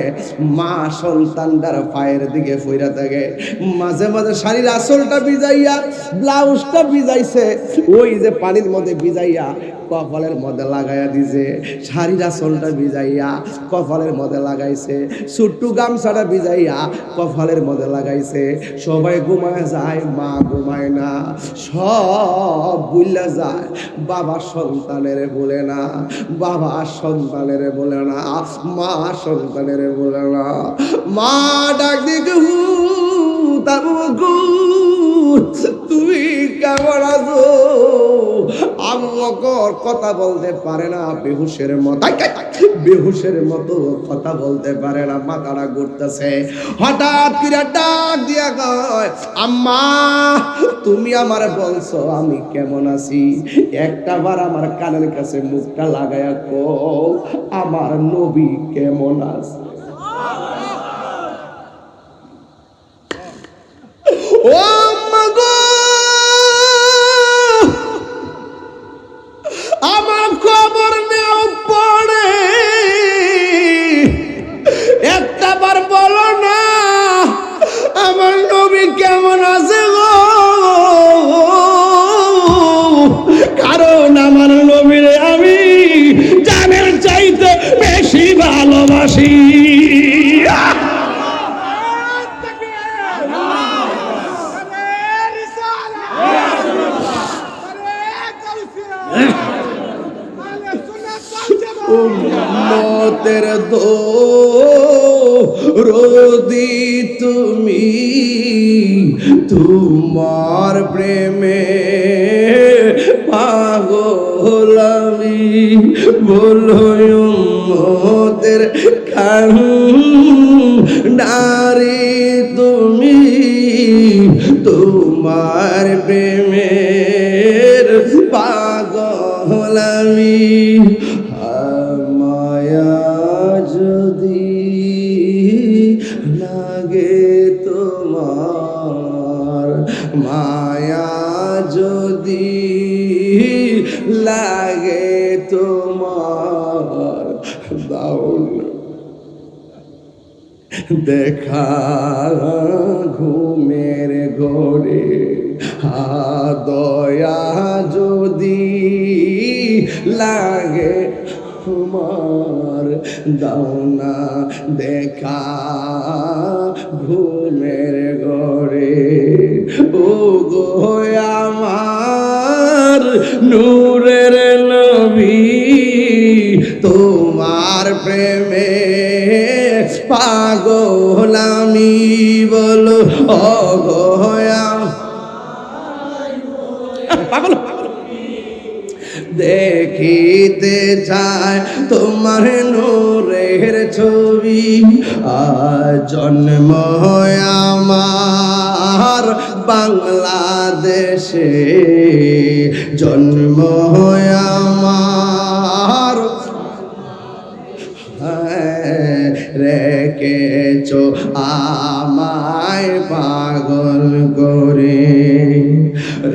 মা সন্তানটার পায়ের দিকে ফইরা থাকে। মাঝে মাঝে শাড়ির আঁচলটা ভিজাইয়া, ব্লাউজটা ভিজাইছে, ওই যে পানির মধ্যে ভিজাইয়া কপালের মধ্যে লাগাইয়া দিছে। শাড়ির আঁচলটা ভিজাইয়া কপালের মধ্যে লাগাইছে, ছোট্ট গামছাটা ভিজাইয়া কপালের মধ্যে লাগাইছে। সবাই ঘুমায় যায়, মা ঘুমায় না, সব ভুইলা যায়। বাবা সন্তানের বলে না, বাবা সন্তানের বলে না, মা সন্তানের বলে না। মা ডাক দিকে, তুমি কেমন আছো? আবু বকর কথা বলতে পারে না, বেহুশের মতো কথা বলতে পারে না, মাথাটা ঘুরতেছে। হঠাৎ করে ডাক দিয়া কয়, আম্মা তুমি আমার বলছো আমি কেমন আছি? একটা বার আমার কানের কাছে মুখটা লাগায়া কও, আমার নবী কেমন আছে? ও আম্মা গো, আমার খবর নেও পড়ে, একটা বার বলো না আমার নবী কেমন আছে গো। কারণ আমার নবীরে আমি জানের চাইতে বেশি ভালোবাসি। উম্মতের দরদি তুমি, তোমার প্রেমে পাগল আমি, বলো উম্মতের কান্ডারি তুমি, তোমার প্রেমের পাগল আমি। মায়া যদি লাগে তোমার, মায়া যদি লাগে তোমার, দাও দেখা ঘুমের ঘরে, দয়া যদি লাগে তোমার, দাও না দেখা ঘুমের ঘরে। ও গো আমার নূরের নবী, তোমার প্রেমে পাগল আমি, বলো ও গো পাগল। দেখিতে চায় তোমার নূরের ছবি, জন্ম আমার বাংলাদেশে, জন্ম আমার রেখেছো আমায় পাগল করে,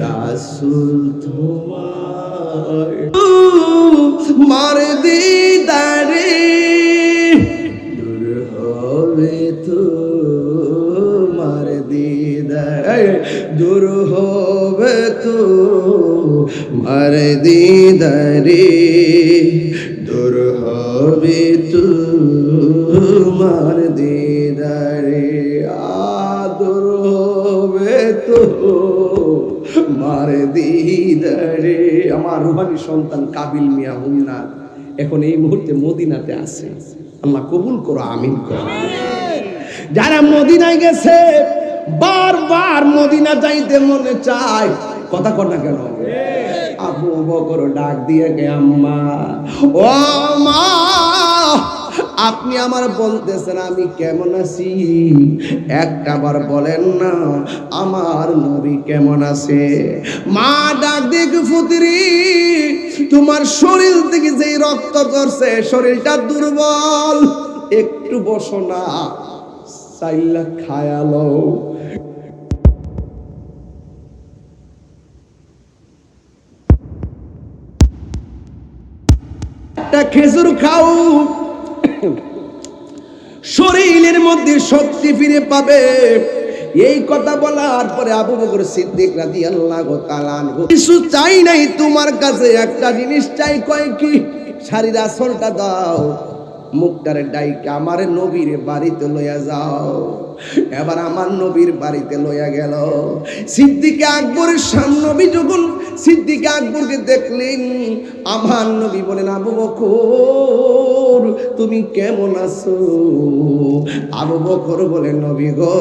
রাসূল তোমার মারে তোমার দিদার, দূর হবে তোমার দিদারে, দূর হবে তোমার দিদারে, দূর হবে তোমার দিদারে। আমার রুহানি সন্তান কাবিল মিয়া হুন্না এখন এই মুহূর্তে মদিনাতে আছে। আল্লাহ কবুল করো, আমিন করো। যারা মদিনায় গেছে বারবার মদিনা যাইতে মনে চায়, কথা কর না কেন? আবু বকর ডাক দিয়ে গে, আম্মা, ও মা, আপনি আমার বলতেছেন আমি কেমন আছি, একটা বার বলেন না আমার নবী কেমন আছে? মা ডাক দিয়ে, ফুতরি, তোমার শরীর থেকে যেই রক্ত করছে শরীরটা দুর্বল, একটু বসো না, চাইলা খায়ালো। একটা খেজুর খাও, শরীরের মধ্যে শক্তি ফিরে পাবে। এই কথা বলার পরে আবু বকর সিদ্দিক রাদিয়াল্লাহু তাআলা আনহু, কিছু চাই নাই তোমার কাছে, একটা জিনিস চাই। কয় কি? শাড়ির আঁচলটা দাও, মুখটারে ডাইকে আমার নবীর বাড়িতে লইয়া যাও। এবার আমার নবীর বাড়িতে লইয়া গেল। সিদ্দিক আকবরের সামনে নবী যখন সিদ্দিক আকবরকে দেখলেন, আমার নবী বলেন, আবু বকর তুমি কেমন আছো? আবু বকর বলেন, নবী গো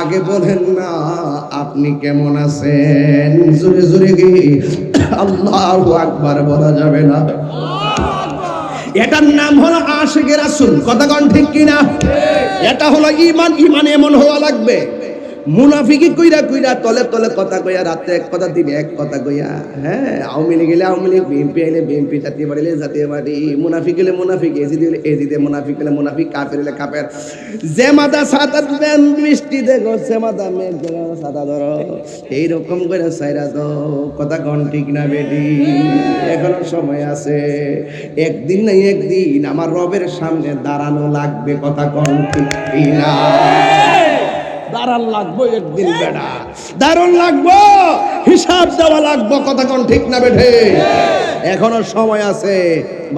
আগে বলেন না আপনি কেমন আছেন? জোরে জোরে কি আল্লাহু আকবার বলা যাবে না? এটার নাম হলো আশিকে রাসূল। কথা কোন ঠিক কিনা? এটা হলো ঈমান। ঈমান এমন হওয়া লাগবে, মুনাফিকি কইরা কইরা তলে তলে কথা কইয়া, রাতে এক কথা দিনে এক কথা কইয়া, হ্যাঁ, আওয়ামী লীগ গেলে আওয়ামী লীগ, বিএনপি আইলে বিএনপি, জাতীয় পার্টি হলে জাতীয় পার্টি, মুনাফিক হলে মুনাফিক, এজিদি হলে এজিদে, মুনাফিক হলে মুনাফিক, কাফের হলে কাফের। যে মাথা সাদা বৃষ্টি দেখো, সে মাথা মেঘ দেখো সাদা ধরো, এইরকম করে সাইরা দাও। কথা কোন ঠিক না বেটি? এখনো সময় আছে, একদিন না একদিন আমার রবের সামনে দাঁড়ানো লাগবে। কথা কোন ঠিক না? দাঁড়ান লাগবো একদিন, বেটা দাঁড়ান লাগবো, হিসাব দেওয়া লাগবো। কথা কোন ঠিক না বেঠে? এখনো সময় আছে,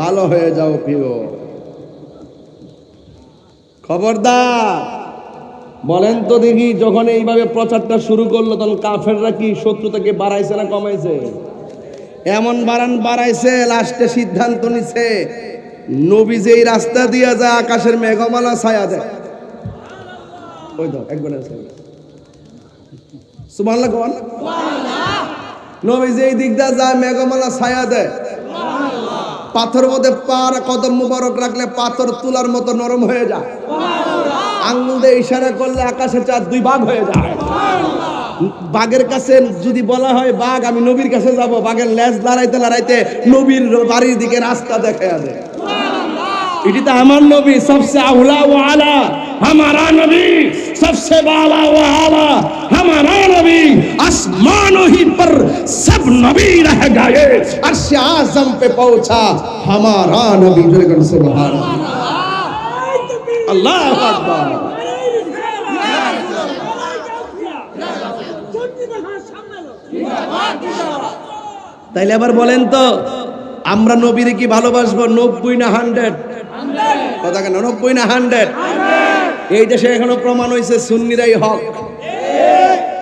ভালো হয়ে যাও প্রিয়। খবরদার বলেন তো দেখি, যখন এইভাবে প্রচারটা শুরু করলো তখন কাফেররা কি শত্রুতাকে বাড়াইছে না কমাইছে? এমন বাড়াইছে, লাস্টে সিদ্ধান্ত নিছে নবী যেই রাস্তা দিয়ে যায় আকাশের মেঘমালা ছায়া দেয়। ওই তো একবার সুবহানাল্লাহ কোন, নবী যেই দিক দিয়ে যায় মেঘমালা ছায়া দেয়। পাথর মধ্যে পার কদম মুবারক রাখলে পাথর তুলার মতো নরম হয়ে যায়। আঙ্গুল দিয়ে ইশারা করলে আকাশের চাঁদ দুই ভাগ হয়ে যায়। বাঘের কাছে যদি বলা হয় বাঘ আমি নবীর কাছে যাব, বাঘের লেজ লড়াইতে লড়াইতে নবীর বাড়ির দিকে রাস্তা দেখায়া দেয়। এটি তো আমার নবী, সবসে আউলা ও আলা हमारा नबी, सबसे बाला व आला हमारा नबी, आसमानों ही पर सब नबी रह गए, अर्श आज़म पे पहुंचा हमारा नबी। सुभान अल्लाह, अल्लाहु अकबर। তাইলে আবার বলেন তো, আমরা নবীরে কি ভালোবাসবো 90 না 100? কথা কেন 90 না 100? এই দেশে এখনো প্রমাণ হয়েছে সুন্নিরাই হক।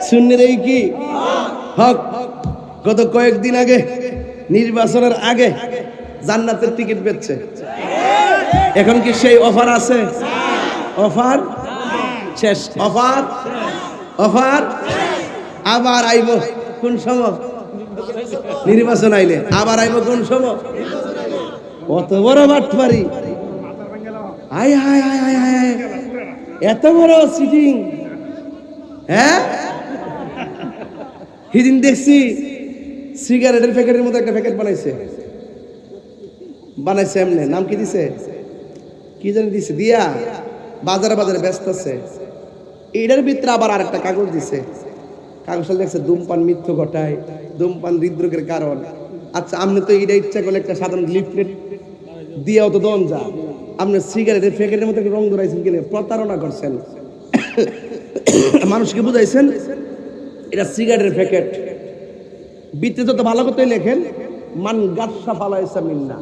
সুন্নিরাই কি হক? গত কয়েকদিন আগে নির্বাচনের আগে জান্নাতের টিকিট বেচছে। এখন কি সেই অফার আছে? অফার শেষ, অফার অফার আবার আইব কোন সময়? নির্বাচন আইলে আবার আইব কোন সময়? কত বড় বাটপারি! আয় হায় হায় হায় হায়, এত বড় সিটিং! হ্যাঁ, সেদিন দেখছি সিগারেটের প্যাকেটের মতো একটা প্যাকেট বানাইছে এমনি, নাম কি দিছে, কি জানি দিছে, দিয়া বাজারে বাজারে ব্যস্ত আছে। এটার ভিতরে আবার আরেকটা কাগজ দিছে, কাগজটা দেখছে ধূমপান মৃত্যু ঘটায়, ধূমপান হৃদরোগের কারণ। আচ্ছা, আপনি তো এটা ইচ্ছা করলে একটা সাধারণ লিফলেট দিয়েও তো দন যা, আপনি সিগারেটের প্যাকেটের মতো রং ধরাইছেন কিনে প্রতারণা করছেন, মানুষকে বুঝাইছেন এটা সিগারেটের প্যাকেট। বিতে যত ভালো করতে লেখেন মান গাছসা ফালাইসা মিন্না,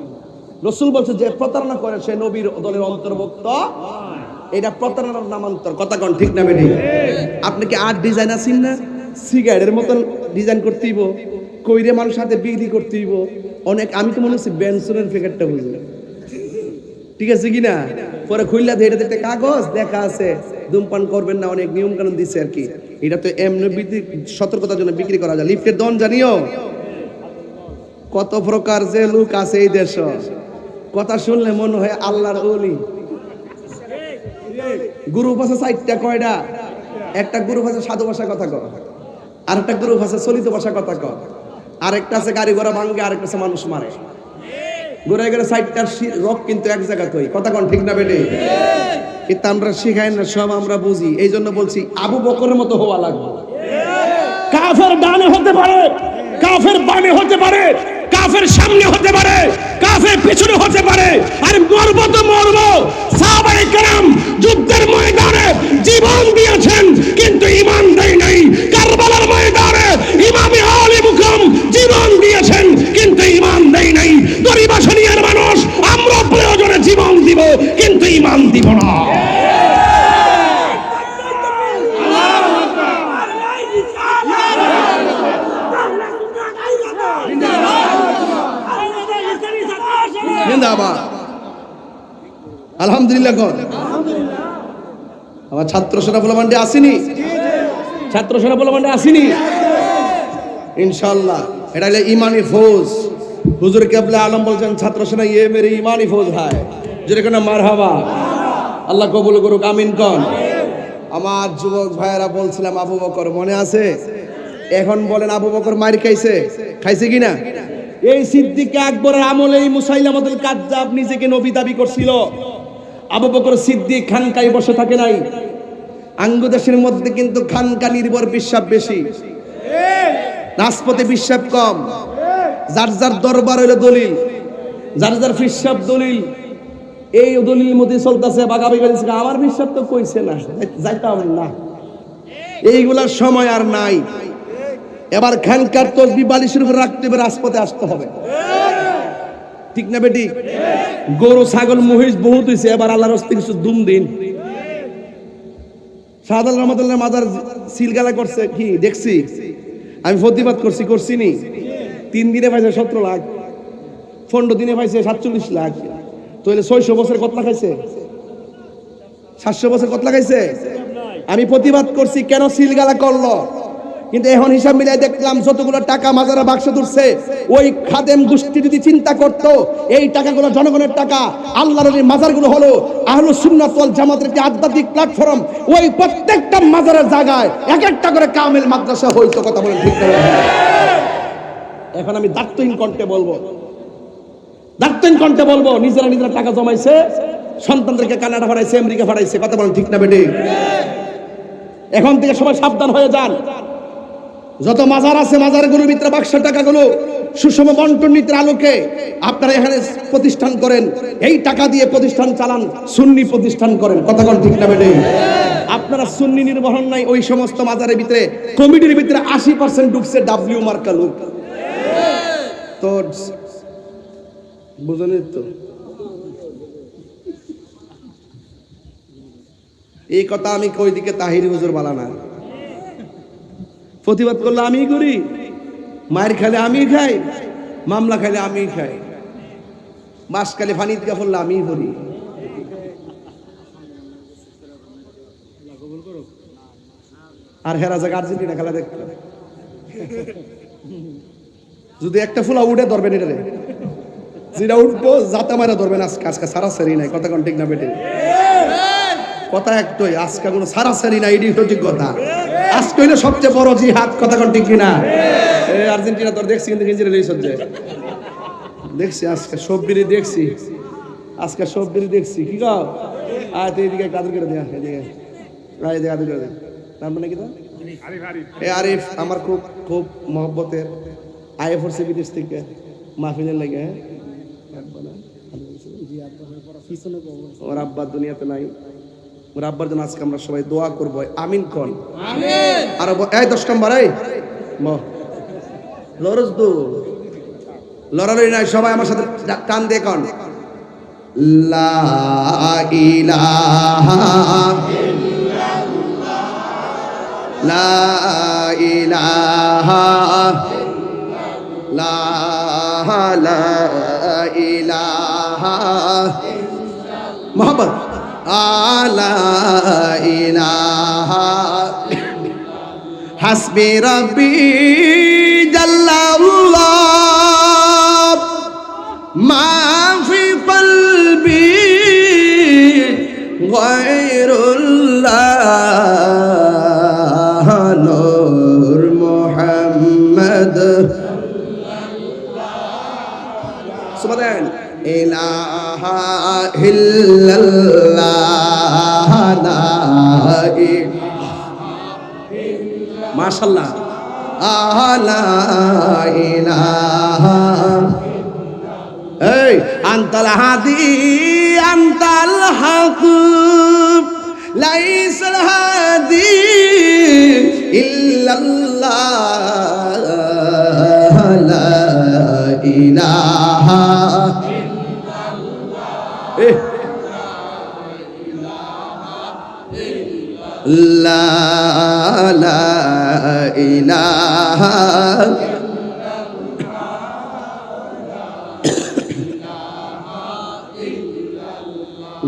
রসুল বলছে যে প্রতারণা করে সে নবীর দলের অন্তর্ভুক্ত। এটা প্রতারণার নামান্তর, কথা কোন ঠিক না বেটি? আপনি কি আর্ট ডিজাইন আছেন না, সিগারেটের মতন ডিজাইন করতে হইব, কইরে মানুষ হাতে বিক্রি করতে হইব অনেক। আমি তো মনে হচ্ছে বেনসনের প্যাকেটটা বুঝলেন, ঠিক আছে কিনা? পরে খুললা দিয়ে এটাতে একটা কাগজ দেখা আছে ধূমপান করবেন না, অনেক নিয়ম কানুন দিচ্ছে আর কি। এটা তো এমনি সতর্কতার জন্য বিক্রি করা যায়। লিফটের দন জানিও কত প্রকার যে লোক আছে এই দেশ, কথা শুনলে মনে হয় আল্লাহর ওলি। গুরু ভাষা চারটা, কয়টা? একটা গুরু ভাষা সাধু ভাষা কথা কয়, আর একটা গুরু ভাষা চলিত ভাষা কথা কয়, আরেকটা আছে গাড়ি ঘোড়া ভাঙ্গে, আরেকটা আছে মানুষ মারে। ঘুরে গেলে সাইডটার রক কিন্তু এক জায়গায় কই, কথা কোন ঠিক না বেটে? কিন্তু আমরা শিখাই না, সব আমরা বুঝি। এই জন্য বলছি আবু বকরের মতো হওয়া লাগবে। কাফের ডানে হতে পারে, কাফের বামে হতে পারে, কাফের সামনে হতে পারে, কাফের পিছনে হতে পারে, আর মরব তো মরব। সাহাবায়ে কেরাম যুদ্ধের ময়দানে জীবন দিয়েছেন কিন্তু ঈমান দেয় নাই। কারবালার ময়দানে ইমামে আলী মুকাম জীবন দিয়েছেন কিন্তু ঈমান দেয় নাই। গরিব আসনিয়ার মানুষ আমরা প্রয়োজনে জীবন দিব কিন্তু ঈমান দিব না। আলহামদুলিল্লাহ, আমার ছাত্র সেনা বলমান্ডে আসেনি, ছাত্র সেনা বলমান্ডে আসেনি ইনশাআল্লাহ। এটা হলো ইমানি ফৌজ। হুজুর কেবলা আলম বলছেন ছাত্র সেনা ইয়ে মেরে ইমানি ফৌজ হয়, যেরকম মারহাবা। আল্লাহ কবুল করুক, আমিন কোন। আমার যুবক ভাইয়েরা বলছিলাম আবু বকর মনে আছে? এখন বলেন আবু বকর মার খাইছে, খাইছে কিনা? এই সিদ্দিক আকবরের আমলে এই মুসাইলামাতুল কাজ্জাব নিজেকে নবী দাবি করছিল। আবু বকর সিদ্দিক খানকায় বসে থাকে নাই। আঙ্গুদেশের মধ্যে কিন্তু খানকা নির্ভর বিশ্বাস বেশি, রাজপথে বিশ্বাস কম। যার যার দরবার হইলো দলিল, যার যার বিশ্বাস দলিল, এই দলিল মধ্যে চলতেছে বাগাবাগি করতেছে। আমার বিশ্বাস তো কইছে না, যাইতাম না। এইগুলার সময় আর নাই। এবার খানকার তসবি বালিশের উপর রাখতে হবে, রাজপথে আসতে হবে, ঠিক না বেটি? গরু ছাগল মহিষ বহুত হইছে, এবার আল্লাহর রাস্তায় কিছু দুম দিন। শাহজালাল রহমাতুল্লাহ মাজার সিলগালা করছে কি দেখছি আমি, প্রতিবাদ করছি নি। 3 দিনে পাইছে 17 লাখ, 15 দিনে পাইছে 47 লাখ। তাহলে 600 বছর কত লাগাইছে? 700 বছর কত লাগাইছে? আমি প্রতিবাদ করছি কেন সিলগালা করলো, কিন্তু এখন হিসাব মিলাই দেখলাম যতগুলো টাকা মাজারে বাক্সে তুলছে, ওই খাদেম গোষ্ঠী যদি চিন্তা করত এই টাকাগুলো জনগণের টাকা, আল্লাহর ওই মাজারগুলো হলো আহলুস সুন্নাত ওয়াল জামাতের একটি আধ্যাত্মিক প্ল্যাটফর্ম, ওই প্রত্যেকটা মাজারের জায়গায় এক একটা করে কামেল মাদ্রাসা হইতো, কথা বলেন ঠিক না? এখন আমি দায়িত্বহীন কণ্ঠে বলবো নিজেরা টাকা জমাইছে, সন্তানদেরকে কানাডা পাঠাইছে, আমেরিকা পাঠাইছে, কথা বলেন ঠিক না বেটি? এখন থেকে সবাই সাবধান হয়ে যান। যত মাজার আছে মাজারগুলোর ভিতরে বাক্সের টাকাগুলো সুষম বন্টন নীতির আলোকে আপনারা এখানে প্রতিষ্ঠান করেন, এই টাকা দিয়ে প্রতিষ্ঠান চালান, সুন্নি প্রতিষ্ঠান করেন, কথা বলেন ঠিক না বেটি? আপনারা সুন্নি নির্বাহন নাই, ওই সমস্ত মাজারের ভিতরে কমিটির ভিতরে 80% ঢুকছে ডাব্লিউ মার্কা লোক। তো বুঝলেন তো, এই কথা আমি কই দিকে তাহির হুজুর বলা না। প্রতিবাদ করলে আমি করি, মায়ের খাইলে আমি খাই, মামলা খাইলে আমি খাই, মাস খাইলে ফানি দিকে পড়লে আমি করি। আর হেরা জায়গা আর্জেন্টিনা খেলা দেখতে, যদি একটা ফুলা উঠে ধরবেন, এটা যেটা উঠবো যাতা মারা ধরবেন। আজকে সারাসারি নাই, কথা কোন ঠিক না বেটে? কথা একটাই, আজকে কোনো সারাসারি নাই, এটি সঠিক কথা। আজকে হইলো সবচেয়ে বড় জিহাদ, কথা কোন ঠিক কিনা? আর্জেন্টিনা তোর দেখছি কিন্তু হিজরে লই সজ্জে দেখছি, আজকে সববিরি দেখছি, কি গাও আয় তো এইদিকে কাদের করে দেয়া, এদিকে আয় দেয়া করে দে। নাম মানে কি তো? আরিফ। আমার খুব খুব মহব্বতের, আইএফ বিদেশ থেকে মাহফিলের লাগে। ওর আব্বা দুনিয়াতে নাই, ওর আব্বার জন্য আজকে আমরা সবাই দোয়া করবো। আমিন কোন আমিন। আর এই 10 নম্বর এই লরজ দু লড়ালড়ি নাই, সবাই আমার সাথে টান দিয়ে কোন লা ইলাহা ইল্লাল্লাহ, লা ইলাহা ইল্লাল্লাহ, লা ইলাহা মোহাম্মদ লা ইলাহা হাসবি রাব্বি জাল্লাল্লাহ মা ফি কলবি গায়রুল্লাহ নূর মুহাম্মদ সুবহান ইলাহা ইল্লাল্লাহ লা মাশাআল্লাহ লা ইলাহা এই আনতাল হাদি আনতাল হক লাইসাল হাদি ইল্লাল্লাহ লা ইলাহা লা লা ইলাহা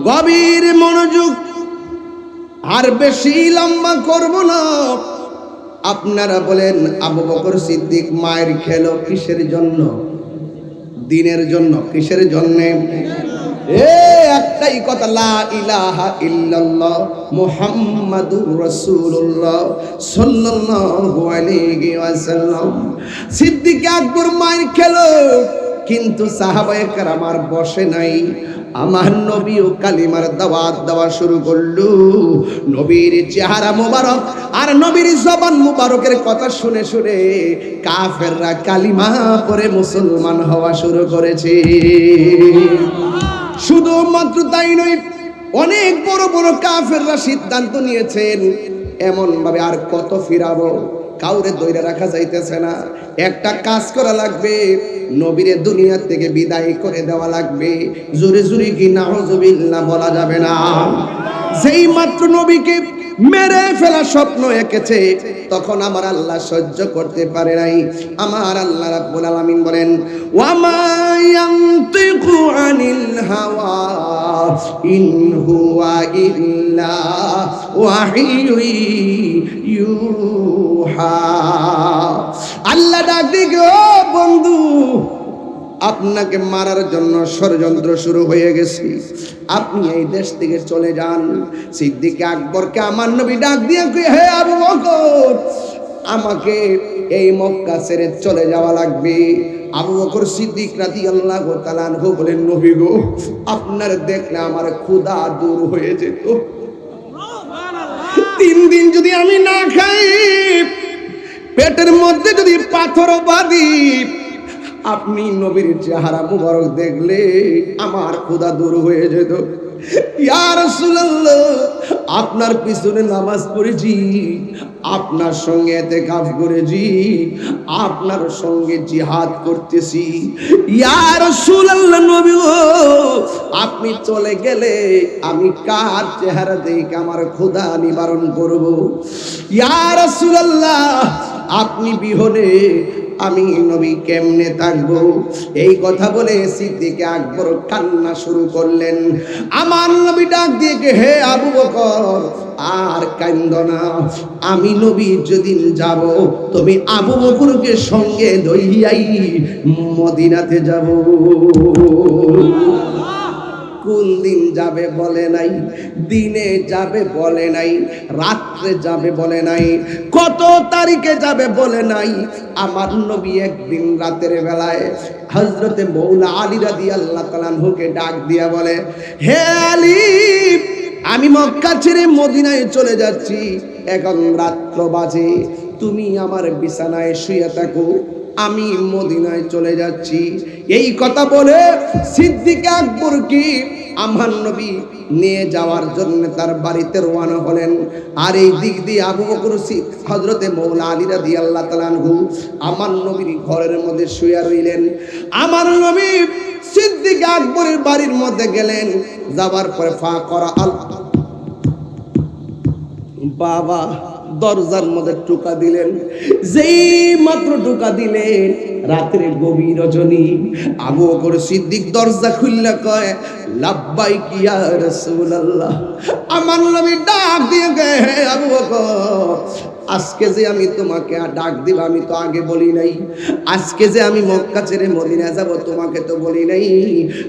গভীর মনোযোগ, আর বেশি লম্বা করব না। আপনারা বলেন আবু বকর সিদ্দিক মায়ের খেলো কিসের জন্য? দিনের জন্য। কিসের জন্য? একটাই কথা, লা ইলাহা ইল্লাল্লাহ মুহাম্মাদুর রাসূলুল্লাহ সাল্লাল্লাহু আলাইহি ওয়াসাল্লাম। সিদ্দিক আকবর মায়ের খেলো, কিন্তু সাহাবায়ে কেরাম আর বসে নাই। আমার নবীও কালিমার দাওয়াত দেওয়া শুরু করলো। নবীর চেহারা মোবারক আর নবীর জবান মোবারকের কথা শুনে শুনে কাফেররা কালিমা পড়ে মুসলমান হওয়া শুরু করেছে। শুধুমাত্র তাই নয়, অনেক বড় বড় কাফেররা সিদ্ধান্ত নিয়েছেন এমন ভাবে আর কত ফিরাবো, কাউরে দইরা রাখা যাইতেছে না। একটা কাজ করা লাগবে, নবীরে দুনিয়া থেকে বিদায় করে দেওয়া লাগবে। জোরে জোরে কি নাউজুবিল্লাহ বলা যাবে না? যেই মাত্র নবীকে মেরে ফেলা স্বপ্ন এঁকেছে, তখন আমার আল্লাহ সহ্য করতে পারে নাই। আমার আল্লাহ রাব্বুল আলামিন বলেন, ওয়া মা ইয়ানতিকু আনিল হাওয়া ইন হুয়া ইল্লা ওয়াহিয়ুন ইউহা। আল্লাহ ডাক দিকে, ও বন্ধু, আপনাকে মারার জন্য ষড়যন্ত্র শুরু হয়ে গেছে, আপনি এই দেশ থেকে চলে যান। সিদ্দিক আকবরকে আমার নবী ডাক দিয়ে কই, হে আবু বকর, আমাকে এই মক্কা ছেড়ে চলে যাওয়া লাগবে। আবু বকর সিদ্দিক রাদিয়াল্লাহু তাআলা আনহু বলেন, নবী গো, আপনার দেখলে আমার ক্ষুধা দূর হয়ে যেত। 3 দিন যদি আমি না খাই, পেটের মধ্যে যদি পাথর বাঁধি, আপনি নবীর চেহারা মুবারক দেখলে আমার ক্ষুধা দূর হয়ে যেত। ইয়া রাসূলুল্লাহ, আপনার পিছনে নামাজ পড়েছি, আপনার সঙ্গে ইতিকাফ করেছি, আপনার সঙ্গে জিহাদ করতেছি। ইয়া রাসূলুল্লাহ, নবী গো, আপনি চলে গেলে আমি কার চেহারা দেখে আমার ক্ষুধা নিবারণ করব? ইয়া রাসূলুল্লাহ, আপনি বিহনে আমি নবী কেমনে থাকবো? এই কথা বলে সিদ্দিক আকবর কান্না শুরু করলেন। আমার নবী ডাক দিয়ে, হে আবু বকর, আর কান্দো না, আমি নবী যেদিন যাব, তুমি আবু বকরকে সঙ্গে লইয়াই মদিনাতে যাব। কোন দিন যাবে বলে নাই, দিনে যাবে বলে নাই, রাত্রে যাবে বলে নাই, কত তারিখে যাবে বলে নাই। আমার নবী একদিন রাতের বেলায় হযরতে মৌলা আলী রাদিয়াল্লাহু তাআলা আনহুকে ডাক দিয়া বলে, হে আলী, আমি মক্কা ছেড়ে মদিনায় চলে যাচ্ছি, এখন রাত্র বাজে, তুমি আমার বিছানায় শুয়ে থাকো, আমি মদিনায় চলে যাচ্ছি। এই কথা বলে সিদ্দিক আকবর কি আমার নবী নিয়ে যাওয়ার জন্য তার বাড়িতে রওনা হলেন। আর এই দিক দিয়ে আবু বকর হযরতে মওলা আলী রাদিয়াল্লাহু তাআলা আনহু আমার নবীর ঘরের মধ্যে শুয়ে রইলেন। আমার নবী সিদ্দিক আকবরের বাড়ির মধ্যে গেলেন। যাবার পরে ফা করা আল বাবা দরজার মধ্যে টোকা দিলেন। যেই মাত্র টোকা দিলেন, রাতের গভীর রজনী, আবু বকর সিদ্দিক দরজা খুললা কয়, লাব্বাইক ইয়া রাসূলুল্লাহ। আমার নবী ডাক দিয়ে গে, আবু বকর আজকে যে আমি তোমাকে ডাক দিব আমি তো আগে বলি নাই। আজকে যে আমি মক্কা ছেড়ে মদিনা যাব তোমাকে তো বলি নাই।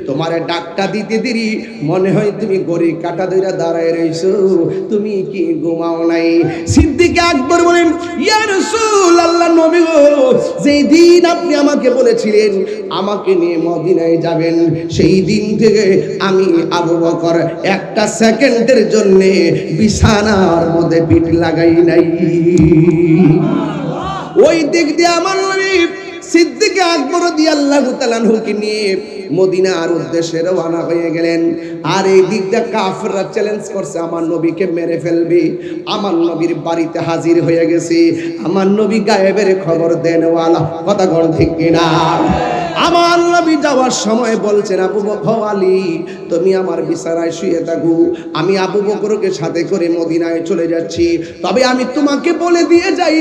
তোমারে ডাকটা দিতে দেরি মনে হয় তুমি গড়ি কাটা ধইরা দাঁড়ায় রইছো, তুমি কি ঘুমাও নাই? সিদ্দিক আকবর বলেন, ইয়া রাসূলুল্লাহ, নবী গো, যেই দিন আপনি আমাকে বলেছিলেন আমাকে নিয়ে মদিনায় যাবেন, সেই দিন থেকে আমি আবু বকর একটা সেকেন্ডের জন্য বিছানার মধ্যে পিঠ লাগাই নাই। ওই দিক দিয়ে আমার নবী সিদ্দিক আকবর রাদিয়াল্লাহু তাআলা আনহুকে নিয়ে মদিনার উদ্দেশ্যে রওনা হয়ে গেলেন। আর এই দিক দিয়ে কাফেররা চ্যালেঞ্জ করছে আমার নবীকে মেরে ফেলবে। আমার নবীর বাড়িতে হাজির হয়ে গেছে। আমার নবী গায়েবের খবর দেনওয়ালা, কথা কোন ঠিক কিনা? আমার নবী যাওয়ার সময় বলছেন, আবু বকর আলী তুমি আমার বিছানায় শুয়ে থাকো, আমি আবু বকরকে সাথে করে মদিনায় চলে যাচ্ছি। তবে আমি তোমাকে বলে দিয়ে যাই,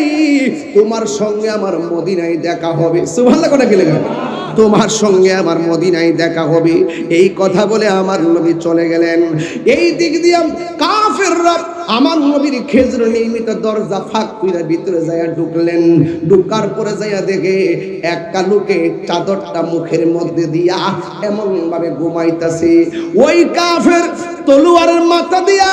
তোমার সঙ্গে আমার মদিনায় দেখা হবে। সুবহানাল্লাহ, কথা কি লেগে তোমার সঙ্গে আমার মদিনায় দেখা হবে। এই কথা বলে আমার নবী চলে গেলেন। এই দিক দিয়ে কাফেররা আমার নবীর খেজর নিয়মিত দরজা ফাঁক করে ভিতরে যাইয়া ঢুকলেন। ঢুকার পরে যাইয়া দেখে একটা লোকে চাদরটা মুখের মধ্যে দিয়া এমন ভাবে ঘুমাইতেছে। ওই কাফের তলোয়ারের মাথা দিয়া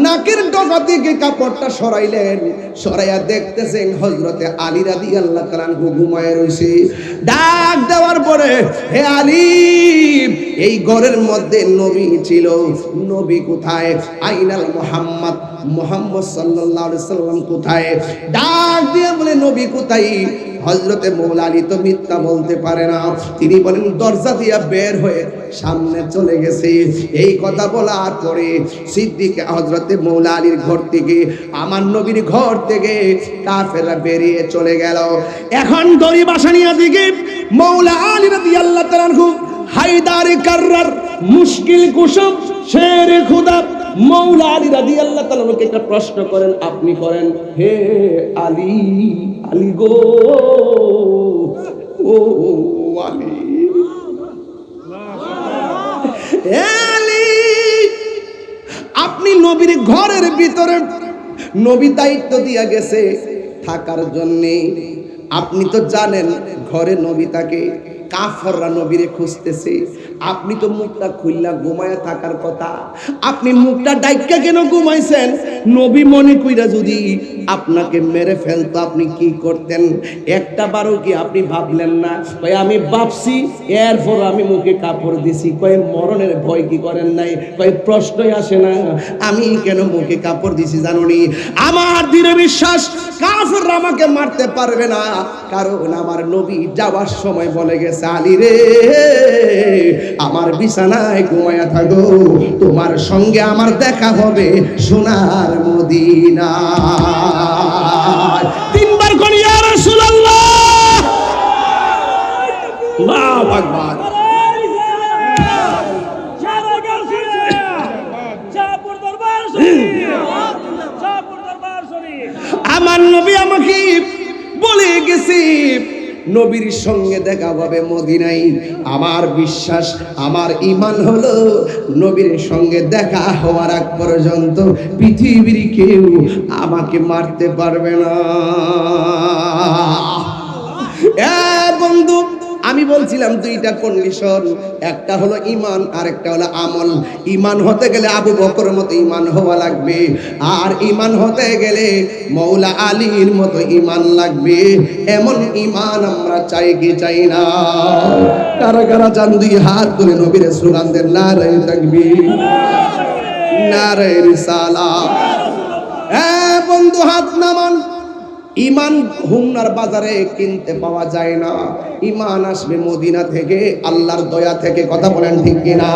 নাকের ডগা থেকে কাপড়টা সরাইলেন। সরাইয়া দেখতেছেন হযরতে আলী রাদিয়াল্লাহু তাআলা আনহু ঘুমায় রইছে। ডাক দেওয়ার পরে, হে আলী, এই ঘরের মধ্যে নবী ছিল, নবী কোথায়? আইনাল মুহাম্মদ, মুহাম্মদ সাল্লাল্লাহু আলাইহি সাল্লাম কোথায়? ডাক দিয়ে বলে, নবী কোথায়? হযরতে মওলা আলী তো মিথ্যা বলতে পারে না। তিনি বলেন, দরজা দিয়া বের হয়ে সামনে চলে গেছে। এই কথা বলার পরে সিদ্দিক হযরতে মওলা আলীর ঘর থেকে, আমার নবীর ঘর থেকে কাফেররা বেরিয়ে চলে গেল। এখন দড়ি বাসানিয়া দিকে মওলা আলী রাদিয়াল্লাহু তাআলা আনহু হায়দার কাররার মুশকিল কুশব শের খুদা মওলা আলী রাদিয়াল্লাহু তাআলা আনহুকে একটা প্রশ্ন করেন, আপনি করেন, হে আলী, আলী গো, ও আলী, আলী, আপনি নবীর ঘরের ভিতরে, নবী দায়িত্ব দিয়া গেছে থাকার জন্যে। আপনি তো জানেন ঘরে নবী থাকে, কাফেররা নবীরে খুঁজতেছে। আপনি তো মুখটা খুললা ঘুমায়া থাকার কথা, আপনি মুখটা ডাইক্কা কেন ঘুমাইছেন? নবী মনে কইরা যদি আপনাকে মেরে ফেলতো আপনি কি করতেন? একটা বারও কি আপনি ভাবলেন না? কই আমি ভাবছি, এরপর আমি মুখে কাপড় দিছি। কই মরণের ভয় কি করেন নাই? কই প্রশ্নই আসে না। আমি কেন মুখে কাপড় দিছি জানোনি? আমার দৃঢ় বিশ্বাস কাফেররা আমাকে মারতে পারবে না, কারণ আমার নবী যাওয়ার সময় বলে গেছে, আলী রে, আমার বিছানায় ঘুমায়া থাকো, তোমার সঙ্গে আমার দেখা হবে সোনার মদিনা। তিনবার কোন ইয়া রাসূলুল্লাহ, আল্লাহু আকবার। আমার নবী আমাকে বলে গেছে নবীর সঙ্গে দেখা হবে মদিনায়। আমার বিশ্বাস, আমার ঈমান হলো নবীর সঙ্গে দেখা হওয়ার আগ পর্যন্ত পৃথিবীর কেউ আমাকে মারতে পারবে না। বন্ধু, আমি বলছিলাম দুইটা কন্ডিশন, একটা হলো ঈমান আর একটা হলো আমল। ঈমান হতে গেলে আবু বকরের মতো ঈমান হওয়া লাগবে, আর ঈমান হতে গেলে মওলা আলীর মতো ঈমান লাগবে। এমন ঈমান আমরা চাই কি চাই না? কারা কারা চান দুই হাত তুলে নবীর স্লোগান দেন, নারে তাকবীর, নারে রিসালাত। বন্ধু হাত নামান। ইমান হুমনার বাজারে কিনতে পাওয়া যায় না, ইমান আসবে মদিনা থেকে, আল্লাহর দয়া থেকে। কথা বলেন ঠিক কিনা?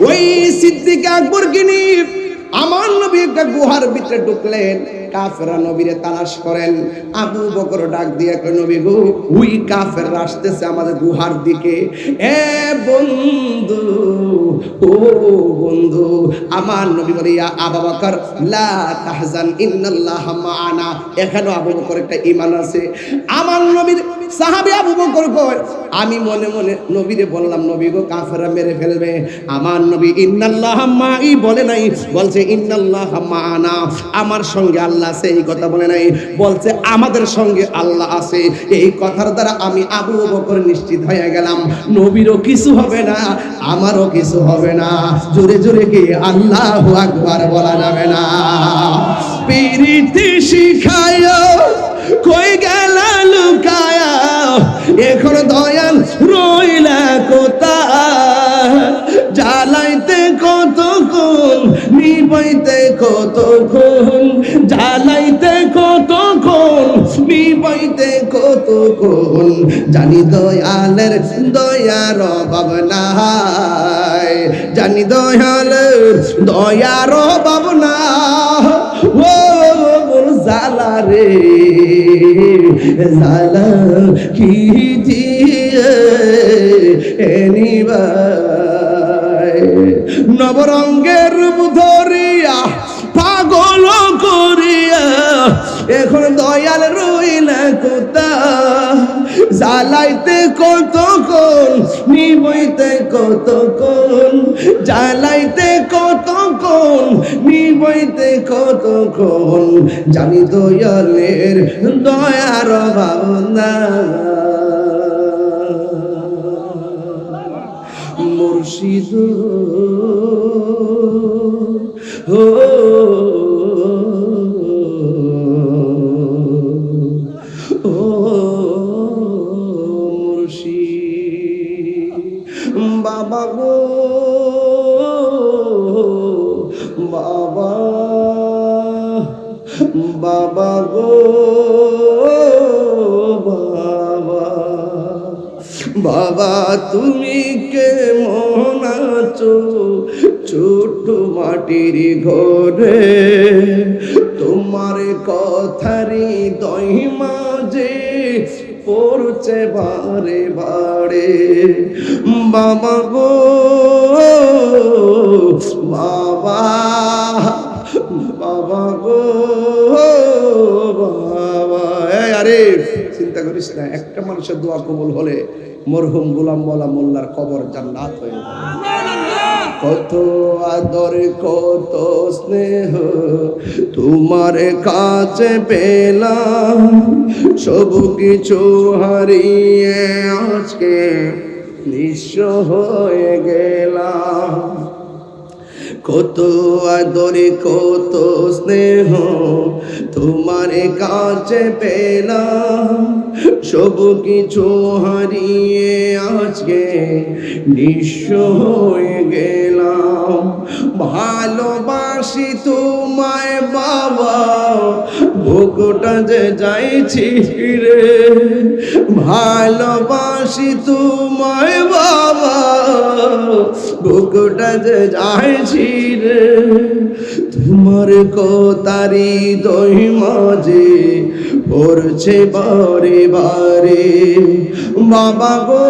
ওই সিদ্দিক আকবর কিনি আমার নবী একটা গুহার ভিতরে ঢুকলেন, কাফেররা নবীরে তালাশ করেন। আবু বকর ডাক দিয়ে কয়, নবী গো, ওই কাফেররা আসতেছে আমাদের গুহার দিকে। এ বন্ধু, ও বন্ধু। আমার নবী বলে, ইয়া আবু বকর লা তাহজান ইন্নাল্লাহা মা'ানা। এখানেও আবু বকর একটা ঈমান আছে। আমার নবীর সাহাবী আবু বকর কয়, আমি মনে মনে নবীরে বললাম, নবী গো, কাফেররা মেরে ফেলবে। আমার নবী ইন্নাল্লাহা মা'i বলে নাই, বলছে ইন্নাল্লাহা মা'ানা, আমার সঙ্গে আল্লাহ আছে। এই কথা বলে নাই, বলছে আমাদের সঙ্গে আল্লাহ আছে। এই কথার দ্বারা আমি আবু বকর নিশ্চিত হয়ে গেলাম, নবীরও কিছু হবে না, আমারও কিছু হবে না। জোরে জোরে কি আল্লাহু আকবার বলা যাবে না? পিরিতি শিখায়ো কই গেল লুকায়া, এখন দয়াল রইলা কোথায়? জ্বালাইতে কতক্ষণ, নিবাইতে কতক্ষণ, জ্বালাইতে কতক্ষণ, নিবাইতে কতক্ষণ। জানি দয়ালের দয়ার অভাব নাই, জানি দয়ালের দয়ার অভাব না। ও জালা রে জালা কি দিয়ে এনিবাই, নবরঙ্গের রূপ ধরিয়া পাগল করিয়া, এখন দয়াল রইলা কোথায়? জ্বালাইতে কতক্ষণ, নিবইতে কতক্ষণ, জ্বালাইতে কতক্ষণ, নিবইতে কতক্ষণ। জানি দয়ালের দয়ার অভাব নাই, মুর্শিদ ও বাবা গো, বাবা, বাবা গো, বাবা, বাবা তুমি কেমন আছো? ছোট মাটির ঘরে তোমার কথারি দই মাঝে পড়ছে বারে বারে। বাবা গো, বাবা, বাবা গো, বাবা। আরে চিন্তা করিস না, একটা মানুষের দোয়া কবুল হলে মরহুম গোলাম মাওলা মোল্লার কবর জান্নাত হয়ে যাবে। কত আদর কত স্নেহ তোমার কাছে পেলাম, সব কিছু হারিয়ে আজকে নিঃস্ব হয়ে গেলাম। কত আদর কত স্নেহ তোমার কাছে পেলাম, সব কিছু হারিয়ে আজকে নিঃস্ব হয়ে গেলাম। ভালোবাসি তোমায় বাবা, বুকটা যে যাইছি রে। ভালোবাসি তোমায় বাবা, বুকটা যে যাইছি রে। তোমার কথারি দই মাঝে পড়ছে বারে বারে। বাবা গো,